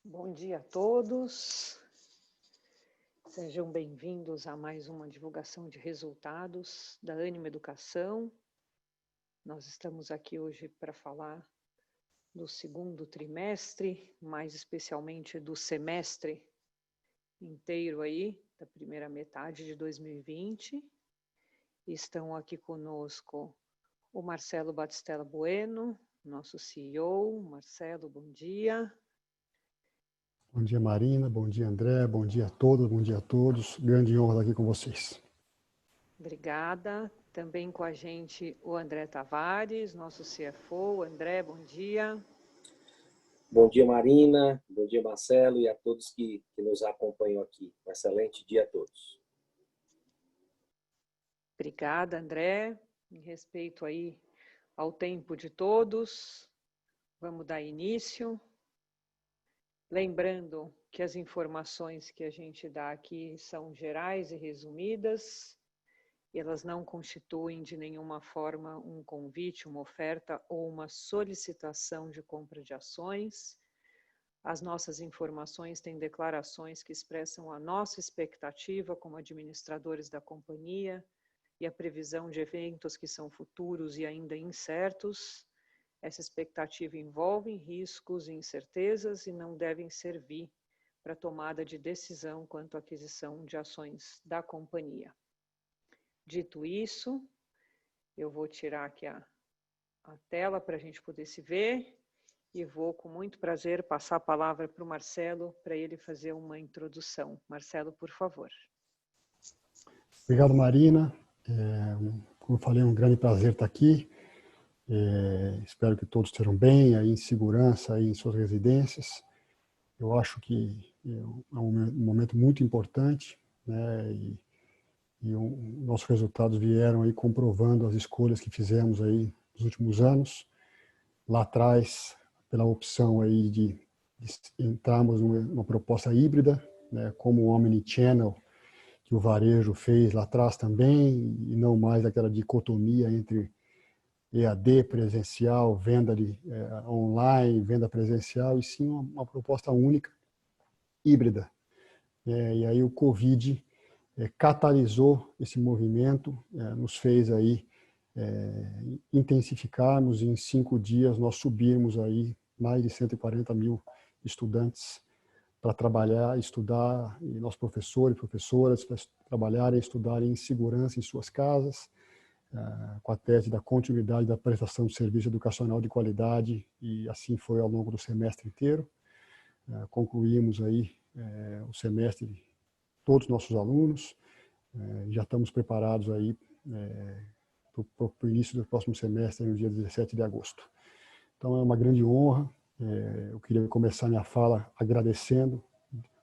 Bom dia a todos, sejam bem-vindos a mais uma divulgação de resultados da Ânima Educação. Nós estamos aqui hoje para falar do segundo trimestre, mais especialmente do semestre inteiro aí, da primeira metade de 2020. Estão aqui conosco o Marcelo Batistella Bueno, nosso CEO. Marcelo, bom dia. Bom dia, Marina. Bom dia, André. Bom dia a todos. Bom dia a todos. Grande honra estar aqui com vocês. Obrigada. Também com a gente o André Tavares, nosso CFO. André, bom dia. Bom dia, Marina. Bom dia, Marcelo, e a todos que nos acompanham aqui. Um excelente dia a todos. Obrigada, André. Em respeito aí ao tempo de todos, vamos dar início. Lembrando que as informações que a gente dá aqui são gerais e resumidas, e elas não constituem de nenhuma forma um convite, uma oferta ou uma solicitação de compra de ações. As nossas informações têm declarações que expressam a nossa expectativa como administradores da companhia e a previsão de eventos que são futuros e ainda incertos. Essa expectativa envolve riscos e incertezas e não devem servir para tomada de decisão quanto à aquisição de ações da companhia. Dito isso, eu vou tirar aqui a tela para a gente poder se ver e vou, com muito prazer, passar a palavra para o Marcelo para ele fazer uma introdução. Marcelo, por favor. Obrigado, Marina. Como eu falei, é um grande prazer estar aqui. Espero que todos estejam bem, aí em segurança, aí em suas residências. Eu acho que é um momento muito importante, né? E nossos resultados vieram aí comprovando as escolhas que fizemos aí nos últimos anos. Lá atrás, pela opção aí de entrarmos numa proposta híbrida, né? Como o Omnichannel, que o varejo fez lá atrás também, e não mais aquela dicotomia entre EAD, presencial, venda online, venda presencial, e sim uma proposta única, híbrida. E aí o Covid catalisou esse movimento, nos fez aí intensificarmos, e em 5 dias nós subirmos aí mais de 140 mil estudantes para trabalhar, estudar, e nós professores e professoras para trabalharem e estudarem em segurança em suas casas, com a tese da continuidade da prestação de serviço educacional de qualidade, e assim foi ao longo do semestre inteiro. Concluímos aí o semestre, todos os nossos alunos, já estamos preparados aí para o início do próximo semestre, no dia 17 de agosto. Então é uma grande honra. Eu queria começar minha fala agradecendo,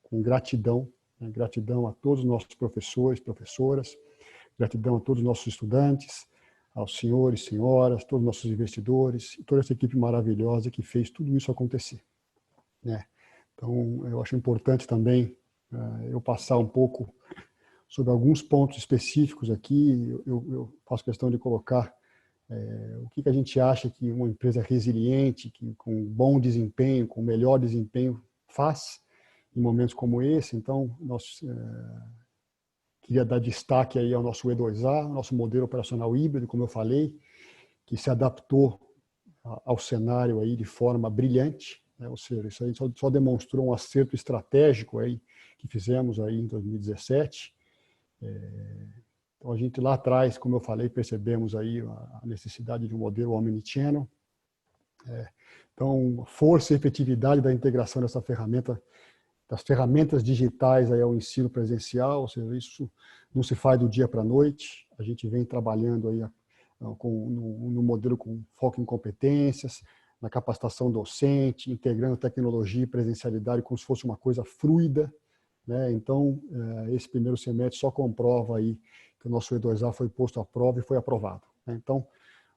com gratidão, gratidão a todos os nossos professores, professoras, gratidão a todos os nossos estudantes, aos senhores, senhoras, todos os nossos investidores, e toda essa equipe maravilhosa que fez tudo isso acontecer. Então, eu acho importante também eu passar um pouco sobre alguns pontos específicos aqui. Eu faço questão de colocar o que a gente acha que uma empresa resiliente, que com bom desempenho, com melhor desempenho, faz em momentos como esse. Então, nós queria dar destaque aí ao nosso E2A, nosso modelo operacional híbrido, como eu falei, que se adaptou ao cenário aí de forma brilhante, né? Ou seja, isso aí só demonstrou um acerto estratégico aí que fizemos aí em 2017. Então, a gente lá atrás, como eu falei, percebemos aí a necessidade de um modelo omnichannel. Então, força e efetividade da integração dessa ferramenta, das ferramentas digitais aí ao ensino presencial, ou seja, isso não se faz do dia para a noite. A gente vem trabalhando aí no modelo com foco em competências, na capacitação docente, integrando tecnologia e presencialidade como se fosse uma coisa fluida, né? Então, esse primeiro semestre só comprova aí que o nosso E2A foi posto à prova e foi aprovado, né? Então,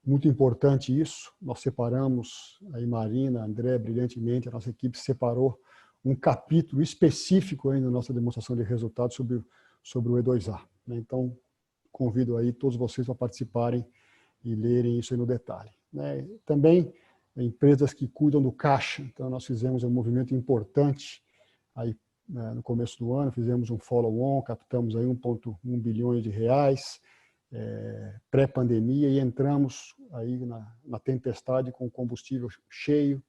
muito importante isso. Nós separamos, aí Marina, André, brilhantemente, a nossa equipe separou um capítulo específico aí na nossa demonstração de resultados sobre o E2A, né? Então, convido aí todos vocês para participarem e lerem isso aí no detalhe, né? Também empresas que cuidam do caixa. Então, nós fizemos um movimento importante aí, no começo do ano, fizemos um follow-on, captamos aí 1,1 bilhões de reais, pré-pandemia, e entramos aí na tempestade com o combustível cheio,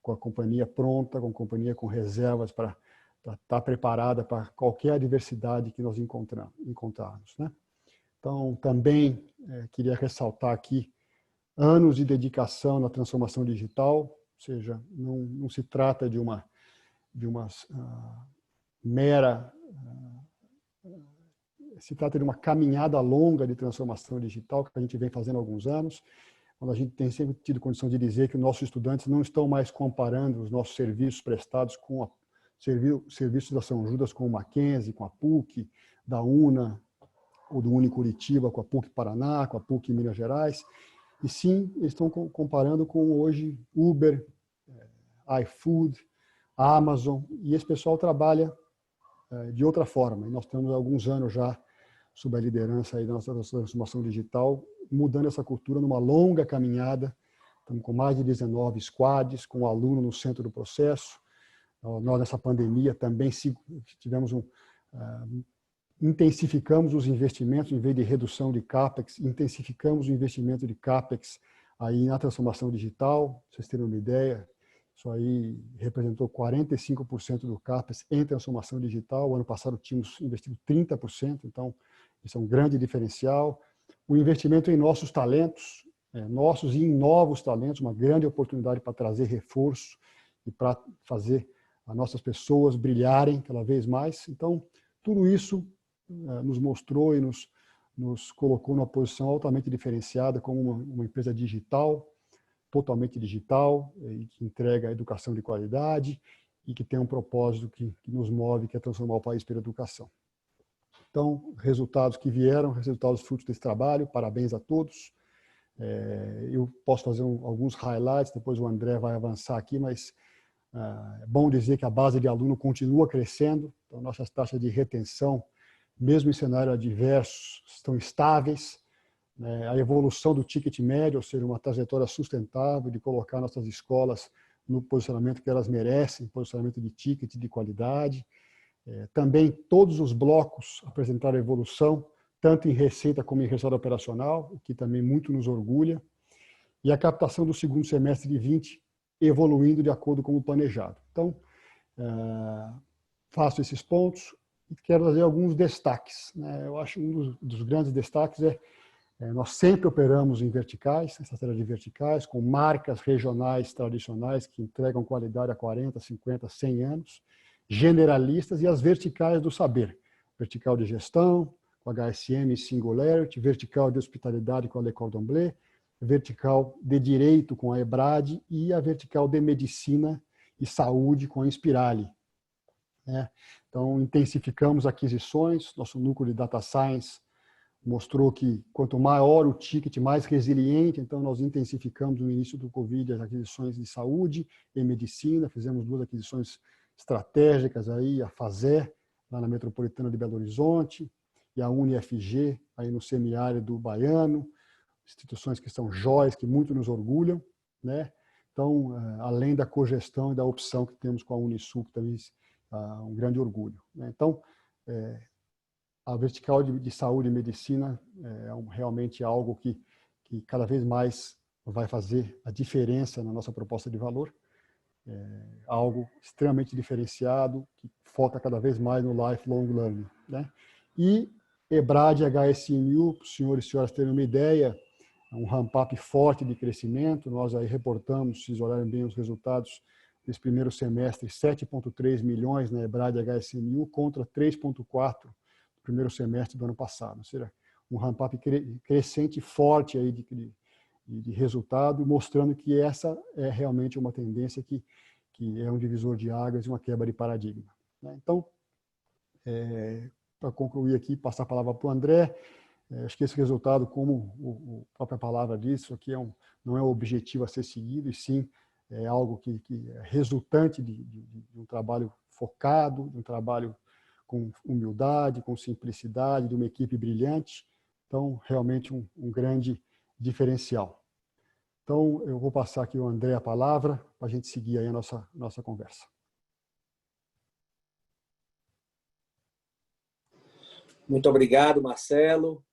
com a companhia pronta, com a companhia com reservas para estar preparada para qualquer adversidade que nós encontrarmos, né? Então, também queria ressaltar aqui anos de dedicação na transformação digital, ou seja, não se trata de uma mera... Se trata de uma caminhada longa de transformação digital que a gente vem fazendo há alguns anos, quando a gente tem sempre tido condição de dizer que os nossos estudantes não estão mais comparando os nossos serviços prestados com serviços da São Judas com o Mackenzie, com a PUC, da UNA, ou do Unicuritiba com a PUC Paraná, com a PUC Minas Gerais, e sim, eles estão comparando com hoje Uber, iFood, Amazon, e esse pessoal trabalha de outra forma. E nós temos alguns anos já, sob a liderança aí da nossa transformação digital, mudando essa cultura numa longa caminhada. Estamos com mais de 19 squads, com o aluno no centro do processo. Nós, nessa pandemia, também tivemos intensificamos os investimentos, em vez de redução de CAPEX, intensificamos o investimento de CAPEX aí na transformação digital. Pra vocês terem uma ideia, isso aí representou 45% do CAPEX em transformação digital. O ano passado tínhamos investido 30%, então isso é um grande diferencial. O investimento em nossos talentos, nossos e em novos talentos, uma grande oportunidade para trazer reforço e para fazer as nossas pessoas brilharem cada vez mais. Então, tudo isso nos mostrou e nos colocou numa posição altamente diferenciada como uma empresa digital, totalmente digital, e que entrega educação de qualidade e que tem um propósito que nos move, que é transformar o país pela educação. Então, resultados que vieram, resultados frutos desse trabalho, parabéns a todos. Eu posso fazer alguns highlights, depois o André vai avançar aqui, mas é bom dizer que a base de aluno continua crescendo, então nossas taxas de retenção, mesmo em cenário adverso, estão estáveis. A evolução do ticket médio, ou seja, uma trajetória sustentável de colocar nossas escolas no posicionamento que elas merecem, posicionamento de ticket de qualidade. Também todos os blocos apresentaram evolução, tanto em receita como em resultado operacional, o que também muito nos orgulha. E a captação do segundo semestre de 20 evoluindo de acordo com o planejado. Então, faço esses pontos e quero fazer alguns destaques. Eu acho um dos grandes destaques nós sempre operamos em verticais, estratégia de verticais, com marcas regionais tradicionais que entregam qualidade há 40, 50, 100 anos, generalistas e as verticais do saber. Vertical de gestão, com a HSM e Singularity, vertical de hospitalidade com a Le Cordon Bleu, vertical de direito com a EBRAD e a vertical de medicina e saúde com a Inspirali. Então, intensificamos aquisições, nosso núcleo de Data Science mostrou que quanto maior o ticket, mais resiliente, então nós intensificamos no início do Covid as aquisições de saúde e medicina, fizemos 2 aquisições estratégicas aí, a FASÉ, lá na Metropolitana de Belo Horizonte, e a UniFG, aí no semiárido baiano, instituições que são joias, que muito nos orgulham, né? Então, além da cogestão e da opção que temos com a Unisul, que também é um grande orgulho, né? Então, a vertical de saúde e medicina é realmente algo que cada vez mais vai fazer a diferença na nossa proposta de valor. Algo extremamente diferenciado, que foca cada vez mais no lifelong learning, né? E EBRAD e HSMU, para os senhores e senhoras terem uma ideia, é um ramp-up forte de crescimento. Nós aí reportamos, se vocês olharem bem os resultados desse primeiro semestre, 7,3 milhões na EBRAD e HSMU contra 3,4 no primeiro semestre do ano passado. Ou seja, um ramp-up crescente forte aí de resultado, mostrando que essa é realmente uma tendência que é um divisor de águas e uma quebra de paradigma. Então, para concluir aqui, passar a palavra para o André, acho que esse resultado, como a própria palavra diz, isso aqui não é um objetivo a ser seguido, e sim é algo que é resultante de um trabalho focado, de um trabalho com humildade, com simplicidade, de uma equipe brilhante. Então, realmente um grande diferencial. Então, eu vou passar aqui ao André a palavra para a gente seguir aí a nossa conversa. Muito obrigado, Marcelo.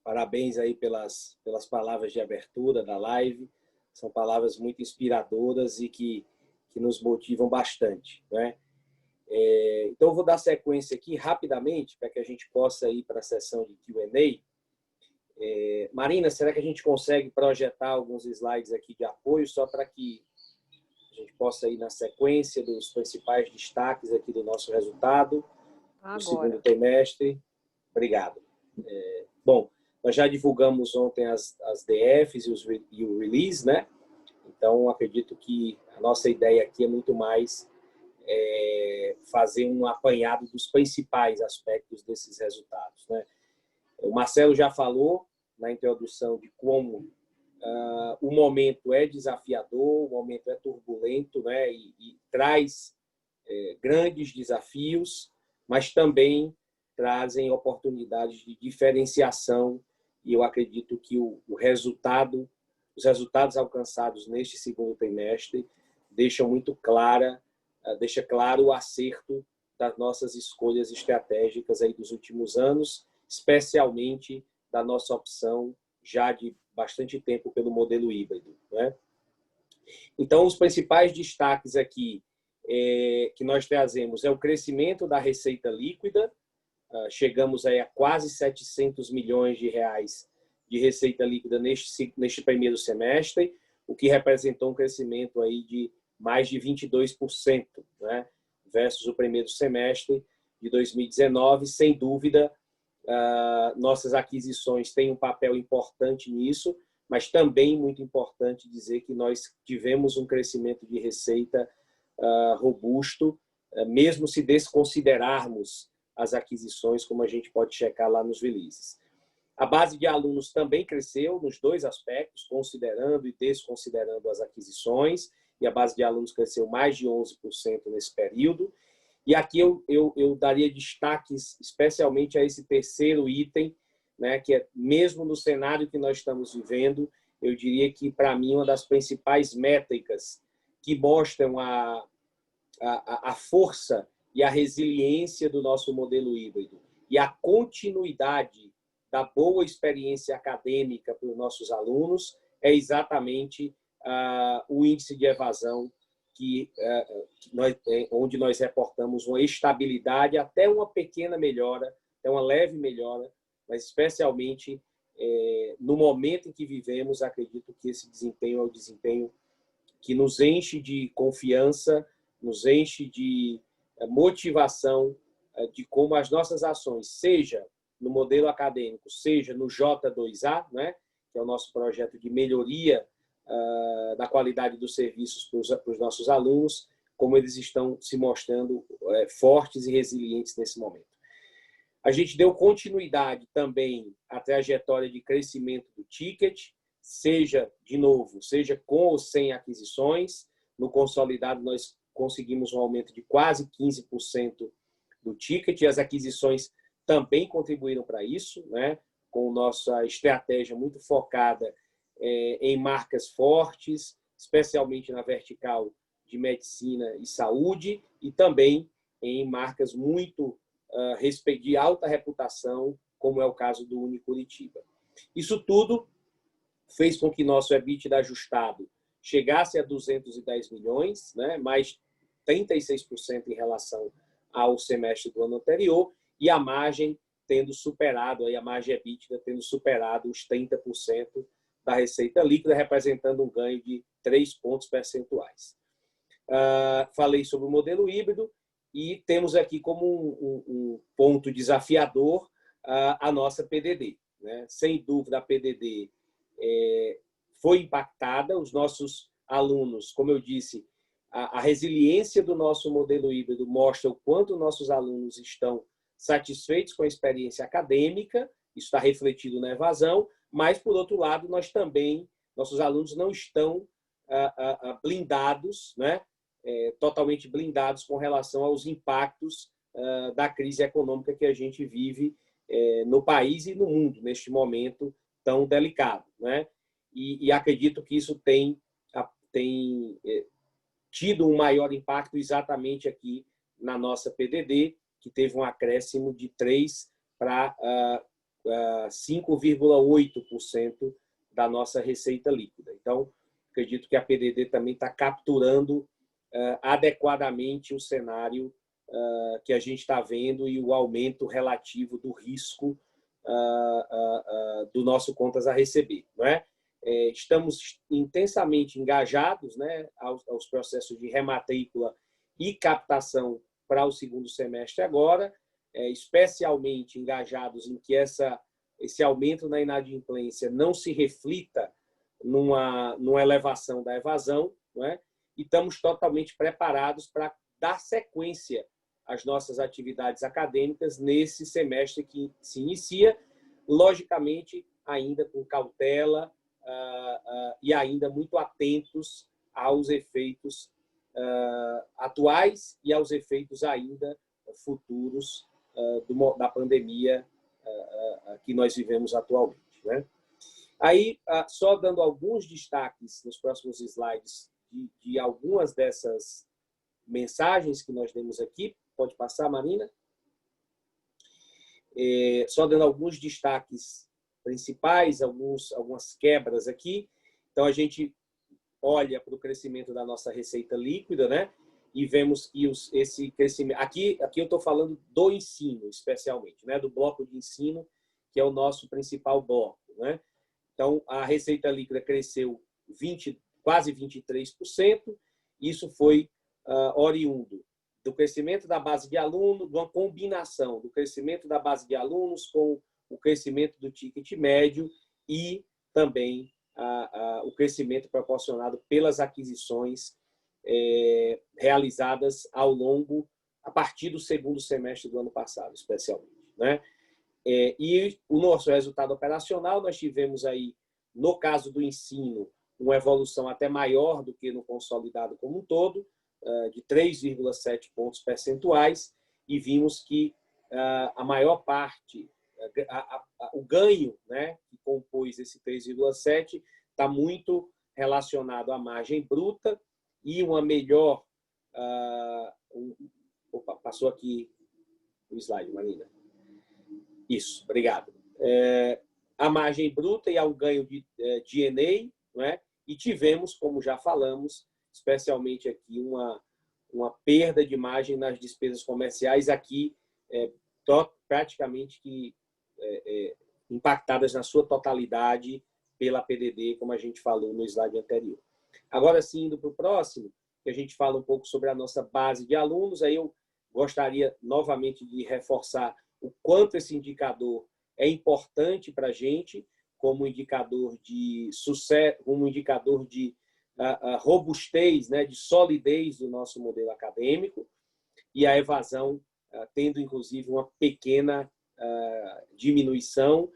Parabéns aí pelas palavras de abertura da live. São palavras muito inspiradoras e que nos motivam bastante, né? Então, eu vou dar sequência aqui rapidamente para que a gente possa ir para a sessão de Q&A. Marina, será que a gente consegue projetar alguns slides aqui de apoio só para que a gente possa ir na sequência dos principais destaques aqui do nosso resultado do segundo trimestre? Obrigado. Bom, nós já divulgamos ontem as DFs e o release, né? Então, acredito que a nossa ideia aqui é muito mais fazer um apanhado dos principais aspectos desses resultados, né? O Marcelo já falou na introdução de como o momento é desafiador, o momento é turbulento, né? E traz grandes desafios, mas também trazem oportunidades de diferenciação, e eu acredito que os resultados alcançados neste segundo trimestre deixa claro o acerto das nossas escolhas estratégicas aí dos últimos anos, especialmente da nossa opção já de bastante tempo pelo modelo híbrido, né? Então, os principais destaques aqui que nós trazemos é o crescimento da receita líquida. Chegamos aí a quase 700 milhões de reais de receita líquida neste primeiro semestre, o que representou um crescimento aí de mais de 22%, né, versus o primeiro semestre de 2019. Sem dúvida, nossas aquisições têm um papel importante nisso, mas também muito importante dizer que nós tivemos um crescimento de receita robusto, mesmo se desconsiderarmos as aquisições, como a gente pode checar lá nos releases. A base de alunos também cresceu nos dois aspectos, considerando e desconsiderando as aquisições, e a base de alunos cresceu mais de 11% nesse período. E aqui eu daria destaques especialmente a esse terceiro item, né, que é, mesmo no cenário que nós estamos vivendo, eu diria que, para mim, uma das principais métricas que mostram a força e a resiliência do nosso modelo híbrido e a continuidade da boa experiência acadêmica para os nossos alunos é exatamente o índice de evasão, onde nós reportamos uma estabilidade, até uma pequena melhora, até uma leve melhora, mas especialmente no momento em que vivemos, acredito que esse desempenho é o desempenho que nos enche de confiança, nos enche de motivação de como as nossas ações, seja no modelo acadêmico, seja no J2A, né, que é o nosso projeto de melhoria da qualidade dos serviços para os nossos alunos, como eles estão se mostrando fortes e resilientes nesse momento. A gente deu continuidade também à trajetória de crescimento do ticket, seja com ou sem aquisições. No consolidado, nós conseguimos um aumento de quase 15% do ticket, e as aquisições também contribuíram para isso, né? Com nossa estratégia muito focada em marcas fortes, especialmente na vertical de medicina e saúde, e também em marcas muito de alta reputação, como é o caso do Unicuritiba. Isso tudo fez com que nosso EBITDA ajustado chegasse a 210 milhões, né, mais 36% em relação ao semestre do ano anterior, e a margem tendo superado, a margem EBITDA tendo superado os 30% da receita líquida, representando um ganho de 3 pontos percentuais. Falei sobre o modelo híbrido e temos aqui como um ponto desafiador a nossa PDD, né? Sem dúvida, a PDD foi impactada. Os nossos alunos, como eu disse, a resiliência do nosso modelo híbrido mostra o quanto nossos alunos estão satisfeitos com a experiência acadêmica, isso está refletido na evasão, mas, por outro lado, nossos alunos não estão blindados, né? Totalmente blindados com relação aos impactos da crise econômica que a gente vive no país e no mundo, neste momento tão delicado, né? e acredito que isso tem tido um maior impacto exatamente aqui na nossa PDD, que teve um acréscimo de 3 para 5,8% da nossa receita líquida. Então, acredito que a PDD também está capturando adequadamente o cenário que a gente está vendo e o aumento relativo do risco do nosso contas a receber, não é? Estamos intensamente engajados, né, aos processos de rematrícula e captação para o segundo semestre agora, especialmente engajados em que esse aumento na inadimplência não se reflita numa elevação da evasão, não é? E estamos totalmente preparados para dar sequência às nossas atividades acadêmicas nesse semestre que se inicia, logicamente, ainda com cautela e ainda muito atentos aos efeitos atuais e aos efeitos ainda futuros da pandemia que nós vivemos atualmente, né? Aí, só dando alguns destaques nos próximos slides de algumas dessas mensagens que nós demos aqui. Pode passar, Marina? Só dando alguns destaques principais, algumas quebras aqui. Então, a gente olha para o crescimento da nossa receita líquida, né? E vemos que esse crescimento... Aqui eu estou falando do ensino, especialmente, né? Do bloco de ensino, que é o nosso principal bloco, né? Então, a receita líquida cresceu quase 23%. Isso foi oriundo do crescimento da base de alunos, de uma combinação do crescimento da base de alunos com o crescimento do ticket médio e também o crescimento proporcionado pelas aquisições realizadas a partir do segundo semestre do ano passado, especialmente, né? E o nosso resultado operacional, nós tivemos aí, no caso do ensino, uma evolução até maior do que no consolidado como um todo, de 3,7 pontos percentuais, e vimos que a maior parte, o ganho, né, que compôs esse 3,7, está muito relacionado à margem bruta e uma melhor... Opa, passou aqui o slide, Marina. Isso, obrigado. A margem bruta e ao ganho de D&A, né? E tivemos, como já falamos, especialmente aqui, uma perda de margem nas despesas comerciais, aqui praticamente impactadas na sua totalidade pela PDD, como a gente falou no slide anterior. Agora sim, indo para o próximo, que a gente fala um pouco sobre a nossa base de alunos, aí eu gostaria novamente de reforçar o quanto esse indicador é importante para a gente como indicador de sucesso, como indicador de robustez, né, de solidez do nosso modelo acadêmico, e a evasão tendo, inclusive, uma pequena diminuição,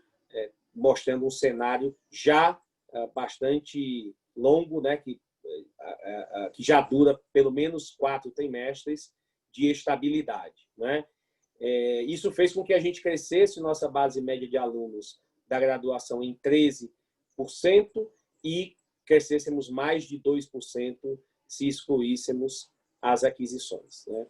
mostrando um cenário já bastante longo, né, que já dura pelo menos 4 trimestres de estabilidade, né? Isso fez com que a gente crescesse nossa base média de alunos da graduação em 13% e crescêssemos mais de 2% se excluíssemos as aquisições, né?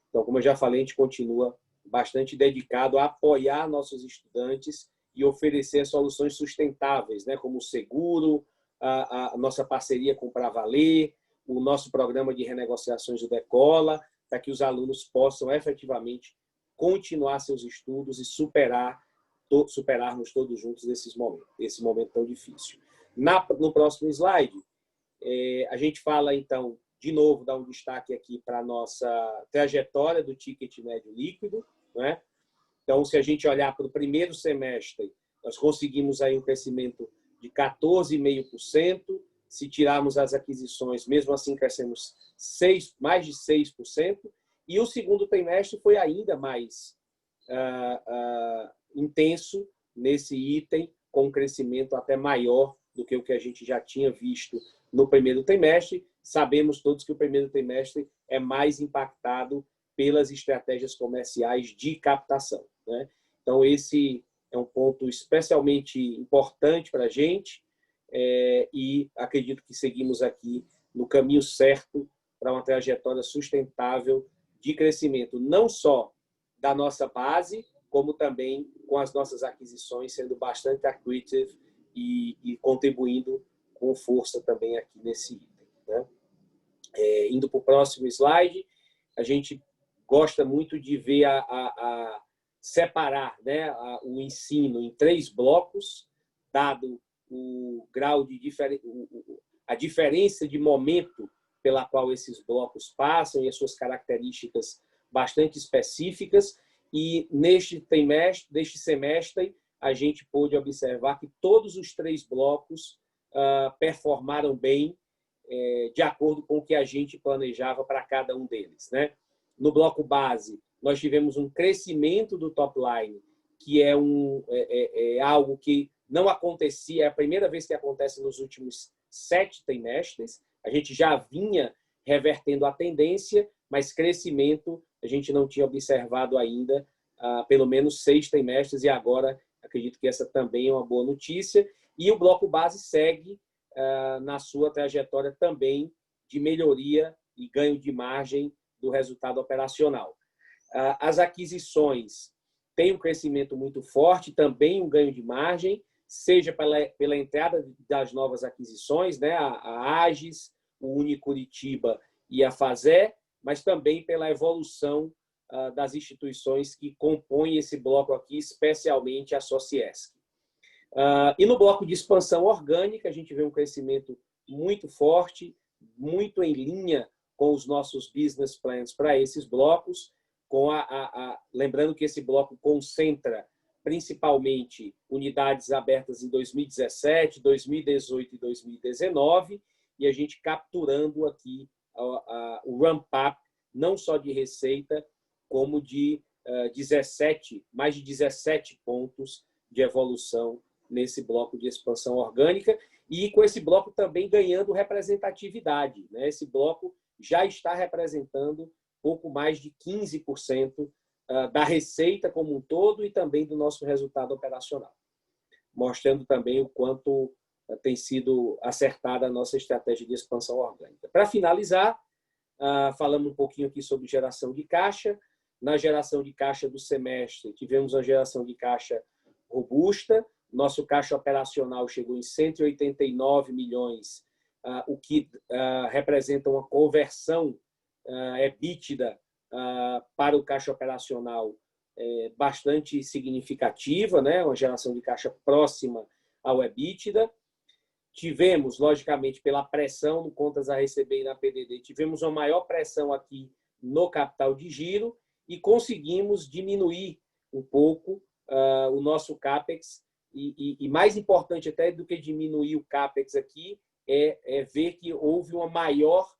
Então, como eu já falei, a gente continua bastante dedicado a apoiar nossos estudantes e oferecer soluções sustentáveis, né, como o seguro, a nossa parceria com o Pra Valer, o nosso programa de renegociações do Decola, para que os alunos possam efetivamente continuar seus estudos e superarmos todos juntos esse momento tão difícil. No próximo slide, a gente fala, então, de novo, dá um destaque aqui para a nossa trajetória do ticket médio líquido, né? Então, se a gente olhar para o primeiro semestre, nós conseguimos aí um crescimento de 14,5%. Se tirarmos as aquisições, mesmo assim crescemos mais de 6%. E o segundo trimestre foi ainda mais intenso nesse item, com um crescimento até maior do que o que a gente já tinha visto no primeiro trimestre. Sabemos todos que o primeiro trimestre é mais impactado pelas estratégias comerciais de captação, né? Então, esse é um ponto especialmente importante para a gente e acredito que seguimos aqui no caminho certo para uma trajetória sustentável de crescimento, não só da nossa base, como também com as nossas aquisições, sendo bastante accretive e contribuindo com força também aqui nesse item, né? Indo para o próximo slide, a gente gosta muito de ver separar, né, o ensino em 3 blocos, dado o grau de a diferença de momento pela qual esses blocos passam e as suas características bastante específicas. E neste semestre, a gente pôde observar que todos os 3 blocos performaram bem de acordo com o que a gente planejava para cada um deles, né? No bloco base, nós tivemos um crescimento do top line, que é algo que não acontecia, é a primeira vez que acontece nos últimos 7 trimestres. A gente já vinha revertendo a tendência, mas crescimento a gente não tinha observado ainda pelo menos 6 trimestres, e agora acredito que essa também é uma boa notícia. E o bloco base segue na sua trajetória também de melhoria e ganho de margem do resultado operacional. As aquisições têm um crescimento muito forte, também um ganho de margem, seja pela entrada das novas aquisições, né, a Agis, o Unicuritiba e a Fazé, mas também pela evolução das instituições que compõem esse bloco aqui, especialmente a Sociesc. E no bloco de expansão orgânica, a gente vê um crescimento muito forte, muito em linha com os nossos business plans para esses blocos, lembrando que esse bloco concentra principalmente unidades abertas em 2017, 2018 e 2019, e a gente capturando aqui o ramp-up, não só de receita, como de mais de 17 pontos de evolução nesse bloco de expansão orgânica, e com esse bloco também ganhando representatividade, né? Esse bloco já está representando pouco mais de 15% da receita como um todo e também do nosso resultado operacional, mostrando também o quanto tem sido acertada a nossa estratégia de expansão orgânica. Para finalizar, falamos um pouquinho aqui sobre geração de caixa. Na geração de caixa do semestre, tivemos uma geração de caixa robusta. Nosso caixa operacional chegou em 189 milhões, o que representa uma conversão EBITDA para o caixa operacional bastante significativa, né? Uma geração de caixa próxima ao EBITDA. Tivemos, logicamente, pela pressão no contas a receber e na PDD, tivemos uma maior pressão aqui no capital de giro e conseguimos diminuir um pouco o nosso CAPEX. E mais importante até do que diminuir o CAPEX aqui é ver que houve uma maior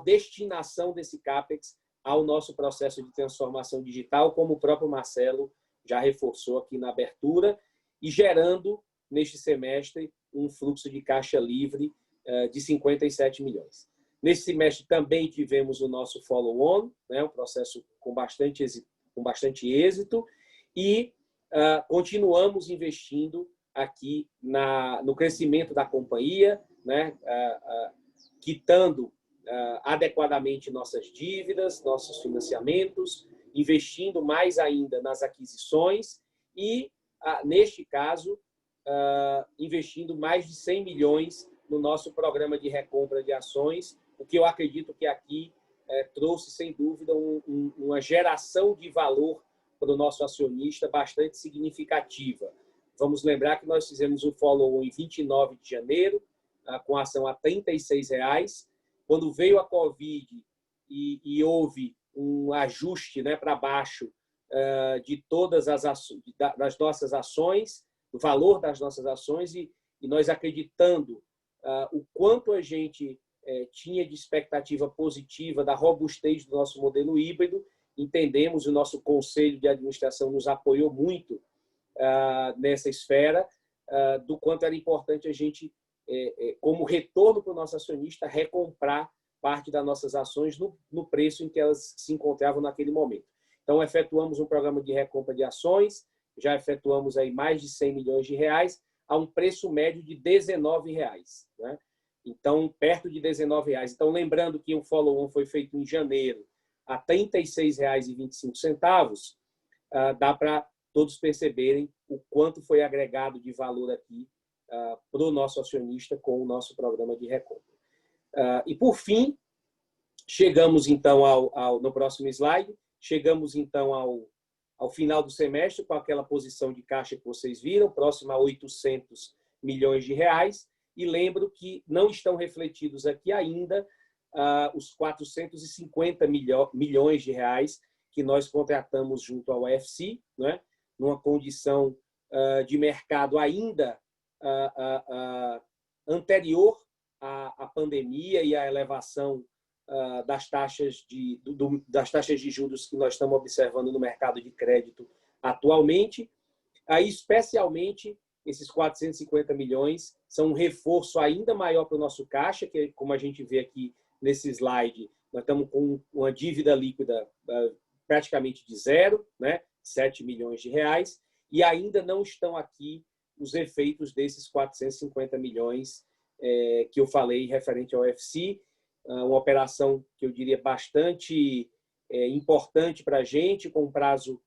destinação desse CAPEX ao nosso processo de transformação digital, como o próprio Marcelo já reforçou aqui na abertura, e gerando, neste semestre, um fluxo de caixa livre de 57 milhões. Nesse semestre também tivemos o nosso follow-on, né, um processo com bastante êxito, e continuamos investindo aqui no crescimento da companhia, né, quitando adequadamente nossas dívidas, nossos financiamentos, investindo mais ainda nas aquisições e, neste caso, investindo mais de 100 milhões no nosso programa de recompra de ações, o que eu acredito que aqui trouxe, sem dúvida, uma geração de valor para o nosso acionista bastante significativa. Vamos lembrar que nós fizemos o follow-on em 29 de janeiro, com ação a R$ 36. Quando veio a Covid e houve um ajuste, né, para baixo de todas das nossas ações, do valor das nossas ações, e nós acreditando o quanto a gente tinha de expectativa positiva da robustez do nosso modelo híbrido, entendemos, o nosso conselho de administração nos apoiou muito nessa esfera, do quanto era importante a gente, como retorno para o nosso acionista, recomprar parte das nossas ações no preço em que elas se encontravam naquele momento. Então, efetuamos um programa de recompra de ações, já efetuamos aí mais de 100 milhões de reais, a um preço médio de R$19, né? Então, perto de R$19. Então, lembrando que o follow-on foi feito em janeiro a R$ 36,25, dá para todos perceberem o quanto foi agregado de valor aqui para o nosso acionista com o nosso programa de recompra. E, por fim, chegamos, então, no próximo slide, chegamos, então, ao final do semestre com aquela posição de caixa que vocês viram, próxima a R$800 milhões. E lembro que não estão refletidos aqui ainda os 450 milhões de reais que nós contratamos junto ao UFC, né? Numa condição de mercado ainda anterior à pandemia e à elevação das taxas de juros que nós estamos observando no mercado de crédito atualmente. Aí, especialmente, esses 450 milhões são um reforço ainda maior para o nosso caixa, que, como a gente vê aqui nesse slide, nós estamos com uma dívida líquida praticamente de zero, né? 7 milhões de reais, e ainda não estão aqui os efeitos desses 450 milhões que eu falei referente ao UFC, uma operação que eu diria bastante importante para a gente, com um prazo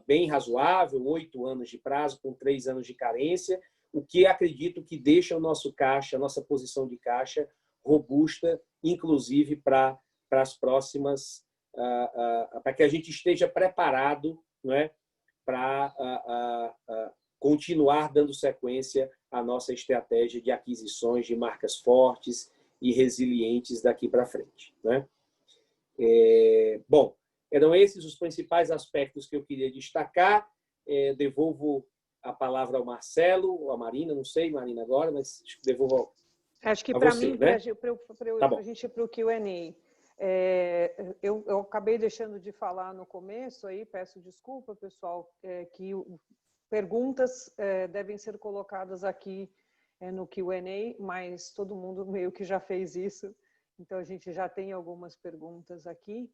bem razoável, 8 anos de prazo, com 3 anos de carência, o que acredito que deixa o nosso caixa, a nossa posição de caixa, robusta, inclusive para as próximas, para que a gente esteja preparado, não é, para continuar dando sequência à nossa estratégia de aquisições de marcas fortes e resilientes daqui para frente, né? Bom, eram esses os principais aspectos que eu queria destacar. Devolvo a palavra ao Marcelo, ou à Marina, não sei, Marina, agora, mas devolvo acho que para mim, né? para a gente ir para o Q&A, eu acabei deixando de falar no começo, aí peço desculpa, pessoal, que perguntas devem ser colocadas aqui no Q&A, mas todo mundo meio que já fez isso, então a gente já tem algumas perguntas aqui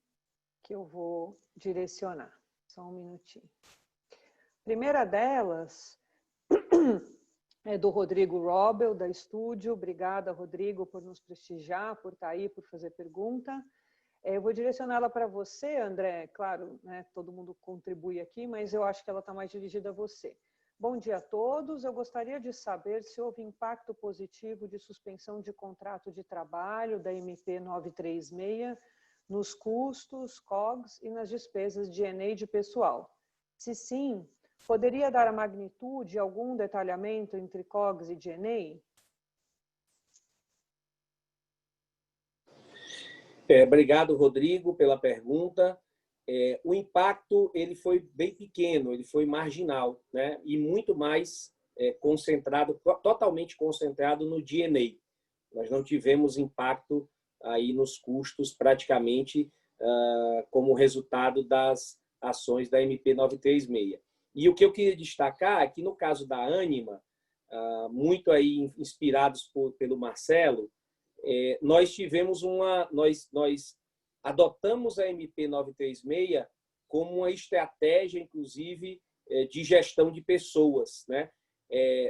que eu vou direcionar. Só um minutinho. Primeira delas é do Rodrigo Robel, da Estúdio. Obrigada, Rodrigo, por nos prestigiar, por estar aí, por fazer pergunta. Eu vou direcioná-la para você, André. Claro, né, todo mundo contribui aqui, mas eu acho que ela está mais dirigida a você. Bom dia a todos. Eu gostaria de saber se houve impacto positivo de suspensão de contrato de trabalho da MP 936 nos custos, COGS e nas despesas de D&A de pessoal. Se sim, poderia dar a magnitude, algum detalhamento entre COGS e D&A? Obrigado, Rodrigo, pela pergunta. O impacto ele foi bem pequeno, ele foi marginal, né? E muito mais concentrado, totalmente concentrado no D&A. Nós não tivemos impacto aí nos custos praticamente como resultado das ações da MP 936. E o que eu queria destacar é que no caso da Ânima, muito aí inspirados pelo Marcelo, nós adotamos a MP 936 como uma estratégia, inclusive, de gestão de pessoas, né?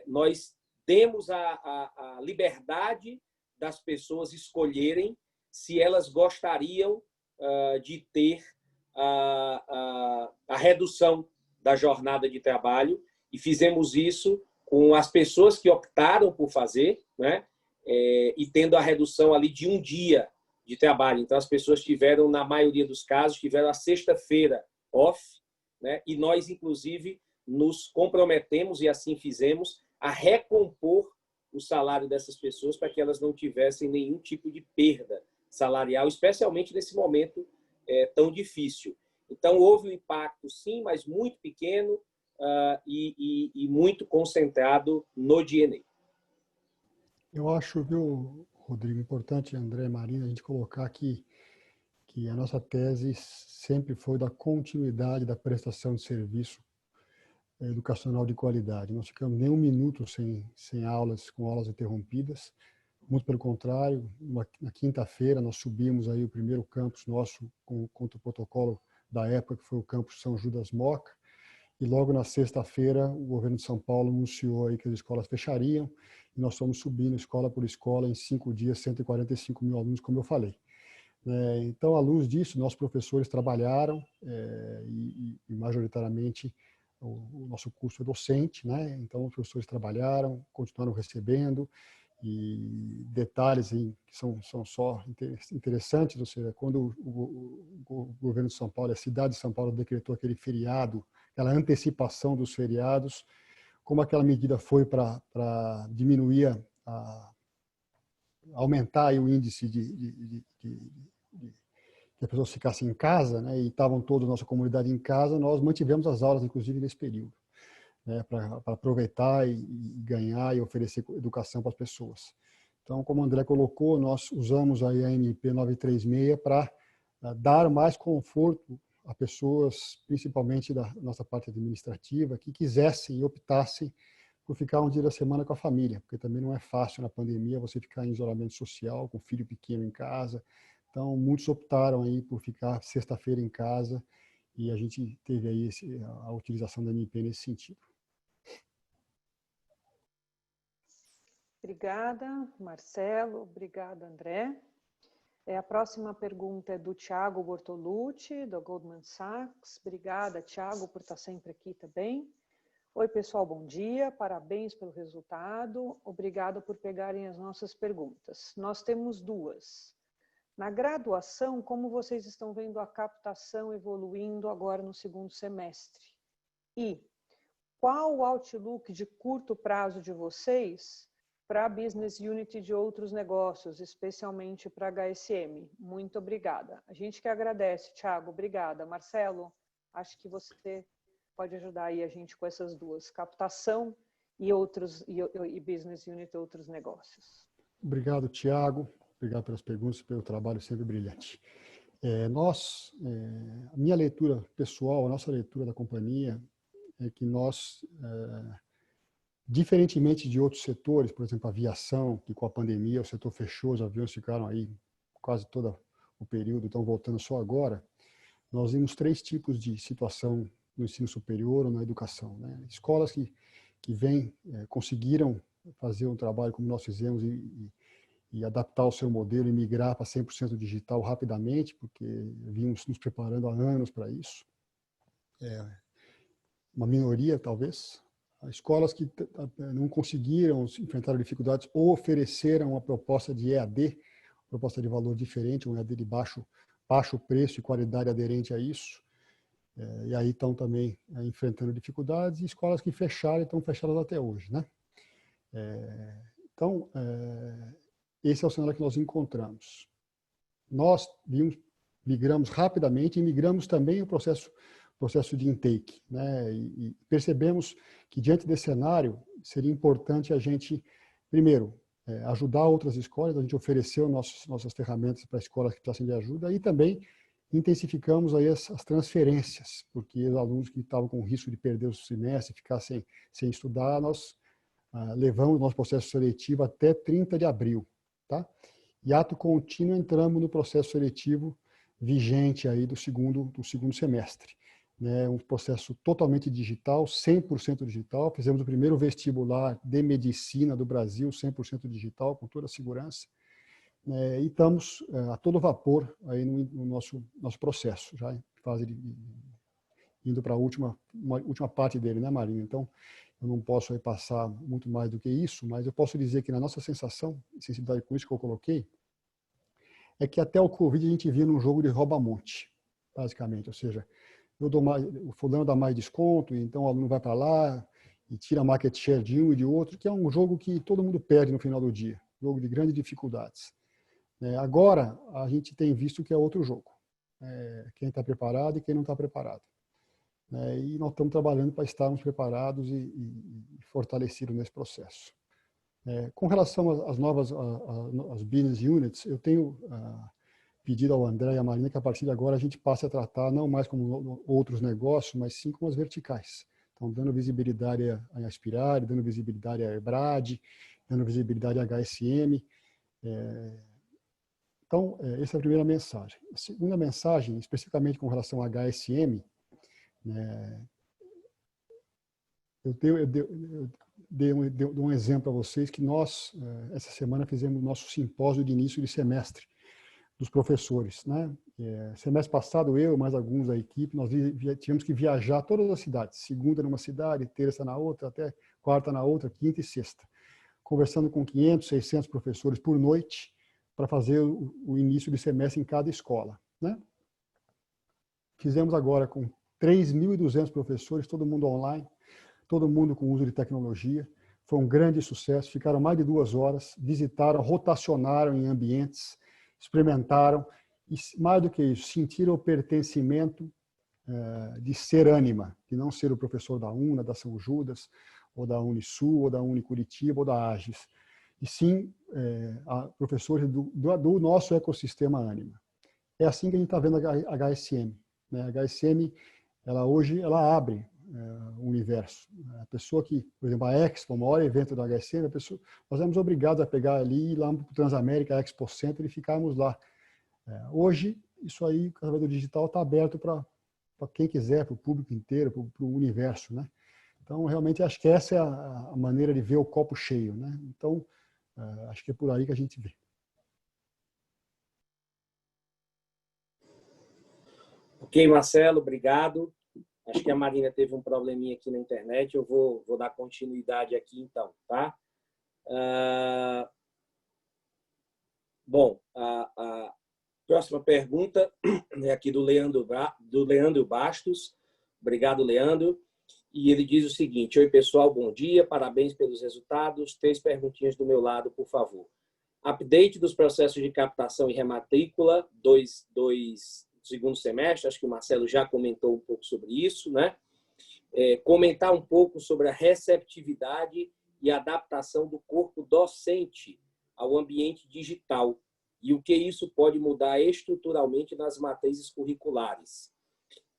Nós demos a liberdade das pessoas escolherem se elas gostariam de ter a redução da jornada de trabalho, e fizemos isso com as pessoas que optaram por fazer, né? E tendo a redução ali de 1 dia de trabalho. Então, as pessoas tiveram, na maioria dos casos, tiveram a sexta-feira off, né? E nós, inclusive, nos comprometemos, e assim fizemos, a recompor o salário dessas pessoas para que elas não tivessem nenhum tipo de perda salarial, especialmente nesse momento tão difícil. Então, houve um impacto, sim, mas muito pequeno e muito concentrado no D&A. Eu acho, viu, Rodrigo, importante, André, Marina, a gente colocar aqui que a nossa tese sempre foi da continuidade da prestação de serviço educacional de qualidade. Não ficamos nem um minuto sem aulas, com aulas interrompidas. Muito pelo contrário, na quinta-feira nós subimos aí o primeiro campus nosso contra o protocolo da época, que foi o campus São Judas Moca, e logo na sexta-feira o governo de São Paulo anunciou aí que as escolas fechariam, e nós estamos subindo escola por escola em 5 dias, 145 mil alunos, como eu falei. Então, à luz disso, nossos professores trabalharam e majoritariamente o nosso curso é docente, né? Então os professores trabalharam, continuaram recebendo, e detalhes que são só interessantes, ou seja, quando o governo de São Paulo, a cidade de São Paulo decretou aquele feriado, aquela antecipação dos feriados, como aquela medida foi para diminuir, aumentar aí o índice que as pessoas ficassem em casa, né, e estavam toda a nossa comunidade em casa, nós mantivemos as aulas, inclusive, nesse período, né, para aproveitar e ganhar e oferecer educação para as pessoas. Então, como o André colocou, nós usamos aí a MP 936 para dar mais conforto a pessoas, principalmente da nossa parte administrativa, que quisessem e optassem por ficar um dia da semana com a família, porque também não é fácil na pandemia você ficar em isolamento social, com filho pequeno em casa. Então, muitos optaram aí por ficar sexta-feira em casa, e a gente teve aí a utilização da MP nesse sentido. Obrigada, Marcelo. Obrigada, André. A próxima pergunta é do Thiago Bortolucci, do Goldman Sachs. Obrigada, Thiago, por estar sempre aqui também. Oi, pessoal, bom dia. Parabéns pelo resultado. Obrigada por pegarem as nossas perguntas. Nós temos duas. Na graduação, como vocês estão vendo a captação evoluindo agora no segundo semestre? E qual o outlook de curto prazo de vocês para a Business Unit de outros negócios, especialmente para a HSM? Muito obrigada. A gente que agradece, Thiago. Obrigada. Marcelo, acho que você pode ajudar aí a gente com essas duas, captação e Business Unit outros negócios. Obrigado, Thiago. Obrigado pelas perguntas, pelo trabalho sempre brilhante. A minha leitura pessoal, a nossa leitura da companhia, é que nós, diferentemente de outros setores, por exemplo, a aviação, que com a pandemia o setor fechou, os aviões ficaram aí quase todo o período, estão voltando só agora, nós vimos 3 tipos de situação no ensino superior ou na educação, né? Escolas que conseguiram fazer um trabalho como nós fizemos e adaptar o seu modelo e migrar para 100% digital rapidamente, porque vínhamos nos preparando há anos para isso. Uma minoria, talvez. Escolas que não conseguiram, enfrentaram dificuldades ou ofereceram uma proposta de EAD, proposta de valor diferente, um EAD de baixo preço e qualidade aderente a isso. E aí estão também enfrentando dificuldades, e escolas que fecharam e estão fechadas até hoje, né? Então, esse é o cenário que nós encontramos. Nós migramos rapidamente e migramos também o processo de intake, né? E percebemos que, diante desse cenário, seria importante a gente, primeiro, ajudar outras escolas. A gente ofereceu nossas ferramentas para escolas que precisam de ajuda, e também intensificamos aí as transferências, porque os alunos que estavam com risco de perder o semestre, ficar sem estudar, nós levamos o nosso processo seletivo até 30 de abril. Tá? E ato contínuo entramos no processo seletivo vigente aí do segundo semestre. Né? Um processo totalmente digital, 100% digital. Fizemos o primeiro vestibular de medicina do Brasil, 100% digital, com toda a segurança. E estamos a todo vapor aí no nosso processo, já em fase indo para a última parte dele, né, Marina? Então, eu não posso aí passar muito mais do que isso, mas eu posso dizer que na nossa sensação, sensibilidade com isso que eu coloquei, é que até o Covid a gente via num jogo de rouba-monte, basicamente. Ou seja, o fulano dá mais desconto, então o aluno vai para lá e tira a market share de um e de outro, que é um jogo que todo mundo perde no final do dia, jogo de grandes dificuldades. Agora, a gente tem visto que é outro jogo. Quem está preparado e quem não está preparado. E nós estamos trabalhando para estarmos preparados e fortalecidos nesse processo. Com relação às novas às business units, eu tenho pedido ao André e à Marina que a partir de agora a gente passe a tratar não mais como outros negócios, mas sim como as verticais. Então, dando visibilidade à Aspirare, dando visibilidade à Ebrad, dando visibilidade à HSM. Então, essa é a primeira mensagem. A segunda mensagem, especificamente com relação à HSM, eu dei um exemplo a vocês que nós, essa semana, fizemos o nosso simpósio de início de semestre dos professores, né? Semestre passado, eu e mais alguns da equipe, nós tivemos que viajar todas as cidades, segunda numa cidade, terça na outra, até quarta na outra, quinta e sexta, conversando com 500, 600 professores por noite para fazer o início de semestre em cada escola, né? Fizemos agora com 3.200 professores, todo mundo online, todo mundo com uso de tecnologia. Foi um grande sucesso, ficaram mais de 2 horas, visitaram, rotacionaram em ambientes, experimentaram, e mais do que isso, sentiram o pertencimento de ser ânima, de não ser o professor da UNA, da São Judas, ou da Unisul, ou da Unicuritiba, ou da Agis, e sim professores do nosso ecossistema ânima. É assim que a gente está vendo a HSM. Né? A HSM, hoje, ela abre o universo. A pessoa que, por exemplo, a Expo, o maior evento da HSM, nós éramos obrigados a pegar ali, ir lá para o Transamérica Expo Center e ficarmos lá. Hoje, isso aí, através do digital, está aberto para quem quiser, para o público inteiro, para o universo, né? Então, realmente, acho que essa é a maneira de ver o copo cheio, né? Então, acho que é por aí que a gente vê. Ok, Marcelo, obrigado. Acho que a Marina teve um probleminha aqui na internet, eu vou dar continuidade aqui então, tá? Bom, a próxima pergunta é aqui do Leandro Bastos. Obrigado, Leandro. E ele diz o seguinte: oi, pessoal, bom dia, parabéns pelos resultados. 3 perguntinhas do meu lado, por favor. Update dos processos de captação e rematrícula, segundo semestre, acho que o Marcelo já comentou um pouco sobre isso, né? Comentar um pouco sobre a receptividade e adaptação do corpo docente ao ambiente digital e o que isso pode mudar estruturalmente nas matrizes curriculares.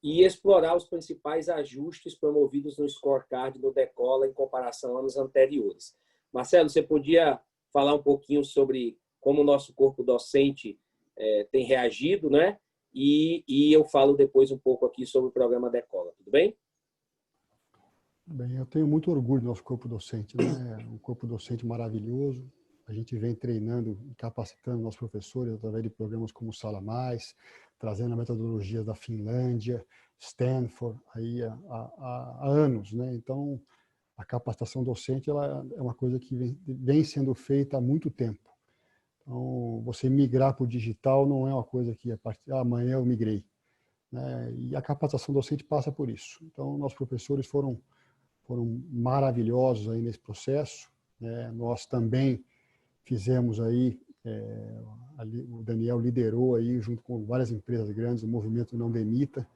E explorar os principais ajustes promovidos no scorecard do Decola em comparação a anos anteriores. Marcelo, você podia falar um pouquinho sobre como o nosso corpo docente tem reagido, né? E eu falo depois um pouco aqui sobre o programa Decola, tudo bem? Bem, eu tenho muito orgulho do nosso corpo docente, né? Um corpo docente maravilhoso. A gente vem treinando e capacitando nossos professores através de programas como Sala Mais, trazendo a metodologia da Finlândia, Stanford, aí há anos, né? Então, a capacitação docente ela é uma coisa que vem sendo feita há muito tempo. Então, você migrar para o digital não é uma coisa que a partir de amanhã eu migrei, né? E a capacitação docente passa por isso. Então, nossos professores foram maravilhosos aí nesse processo, né? Nós também fizemos aí, o Daniel liderou aí, junto com várias empresas grandes, o movimento Não Demita.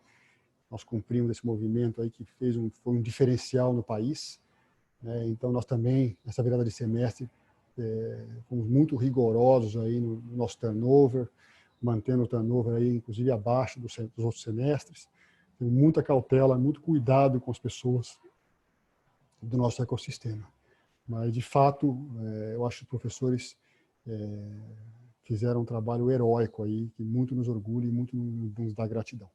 Nós cumprimos esse movimento aí que foi um diferencial no país, né? Então, nós também, nessa virada de semestre, fomos muito rigorosos aí no nosso turnover, mantendo o turnover aí, inclusive, abaixo dos outros semestres. Tem muita cautela, muito cuidado com as pessoas do nosso ecossistema. Mas, de fato, eu acho que os professores fizeram um trabalho heróico aí, que muito nos orgulha e muito nos dá gratidão.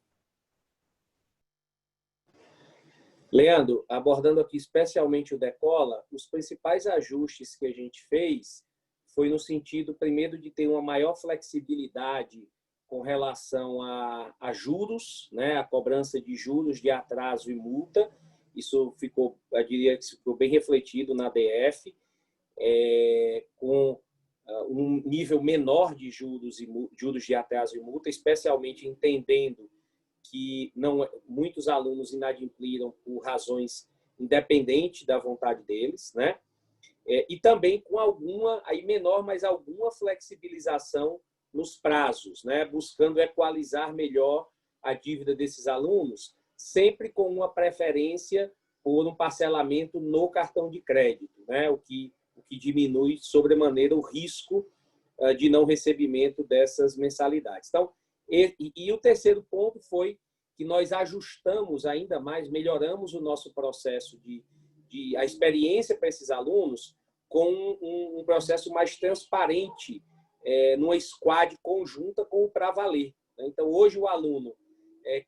Leandro, abordando aqui especialmente o Decola, os principais ajustes que a gente fez foi no sentido, primeiro, de ter uma maior flexibilidade com relação a juros, né, a cobrança de juros de atraso e multa. Isso ficou, eu diria que ficou bem refletido na DF, com um nível menor de juros de atraso e multa, especialmente entendendo que muitos alunos inadimpliram por razões independentes da vontade deles, né? E também com alguma, aí menor, mas alguma flexibilização nos prazos, né? Buscando equalizar melhor a dívida desses alunos, sempre com uma preferência por um parcelamento no cartão de crédito, né? O que diminui sobremaneira o risco de não recebimento dessas mensalidades. Então, e o terceiro ponto foi que nós ajustamos ainda mais, melhoramos o nosso processo a experiência para esses alunos com um processo mais transparente, numa squad conjunta com o Pra Valer. Então, hoje o aluno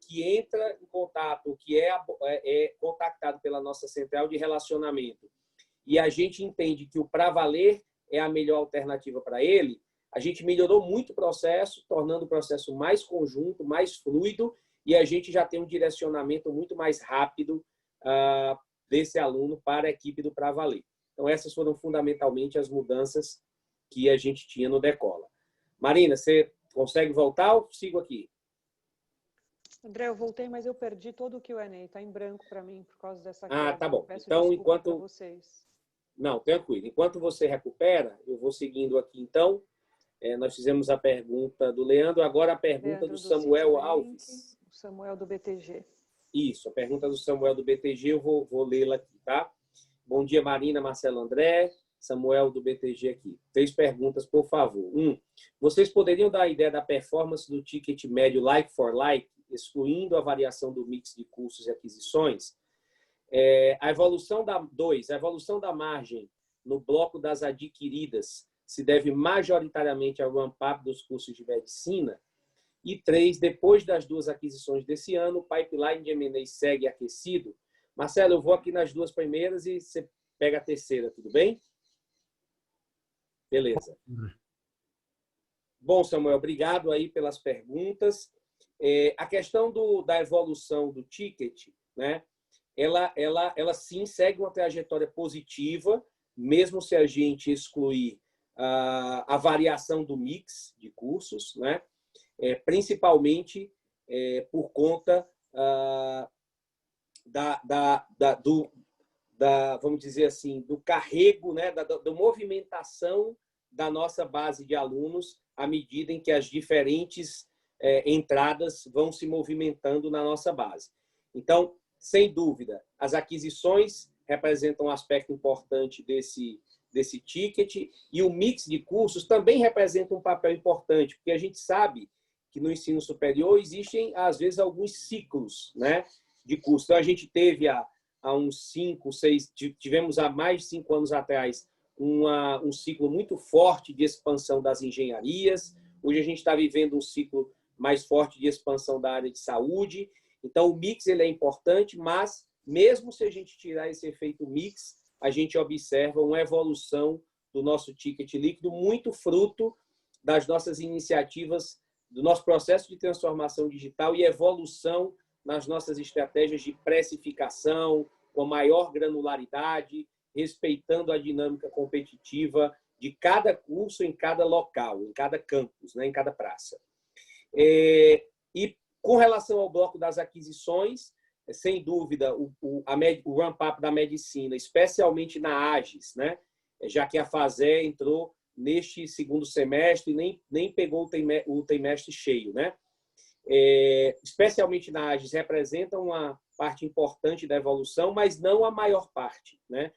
que entra em contato, que é contactado pela nossa central de relacionamento, e a gente entende que o Pra Valer é a melhor alternativa para ele, a gente melhorou muito o processo, tornando o processo mais conjunto, mais fluido, e a gente já tem um direcionamento muito mais rápido desse aluno para a equipe do Pra Valer. Então, essas foram fundamentalmente as mudanças que a gente tinha no Decola. Marina, você consegue voltar ou sigo aqui? André, eu voltei, mas eu perdi todo o Q&A. Está em branco para mim por causa dessa Ah, queda. tá bom. Peço Então, desculpa para vocês. Não, tranquilo. Enquanto você recupera, eu vou seguindo aqui, então. Nós fizemos a pergunta do Leandro, agora a pergunta Leandro do do Samuel Citibank, Alves. o Samuel do BTG. Isso, a pergunta do Samuel do BTG, eu vou lê-la aqui, tá? Bom dia, Marina, Marcelo André, Samuel do BTG aqui. 3 perguntas, por favor. 1. Vocês poderiam dar a ideia da performance do ticket médio like for like, excluindo a variação do mix de cursos e aquisições? A evolução da margem no bloco das adquiridas se deve majoritariamente ao ramp-up dos cursos de medicina? E 3, depois das 2 aquisições desse ano, o pipeline de M&A segue aquecido? Marcelo, eu vou aqui nas 2 primeiras e você pega a terceira, tudo bem? Beleza. Bom, Samuel, obrigado aí pelas perguntas. A questão da evolução do ticket, né? Ela sim segue uma trajetória positiva, mesmo se a gente excluir a variação do mix de cursos, né? Principalmente por conta vamos dizer assim, do carrego, né? da movimentação da nossa base de alunos à medida em que as diferentes entradas vão se movimentando na nossa base. Então, sem dúvida, as aquisições representam um aspecto importante desse ticket, e o mix de cursos também representa um papel importante, porque a gente sabe que no ensino superior existem, às vezes, alguns ciclos, né, de curso. Então, a gente teve há uns 5, 6, tivemos há mais de 5 anos atrás um ciclo muito forte de expansão das engenharias. Hoje a gente está vivendo um ciclo mais forte de expansão da área de saúde. Então, o mix ele é importante, mas mesmo se a gente tirar esse efeito mix, a gente observa uma evolução do nosso ticket líquido, muito fruto das nossas iniciativas, do nosso processo de transformação digital e evolução nas nossas estratégias de precificação, com maior granularidade, respeitando a dinâmica competitiva de cada curso em cada local, em cada campus, né, em cada praça. E com relação ao bloco das aquisições, sem dúvida, o ramp-up da medicina, especialmente na AGES, né? Já que a FASE entrou neste segundo semestre e nem pegou o trimestre cheio, né? Especialmente na AGES, representa uma parte importante da evolução, mas não a maior parte, né?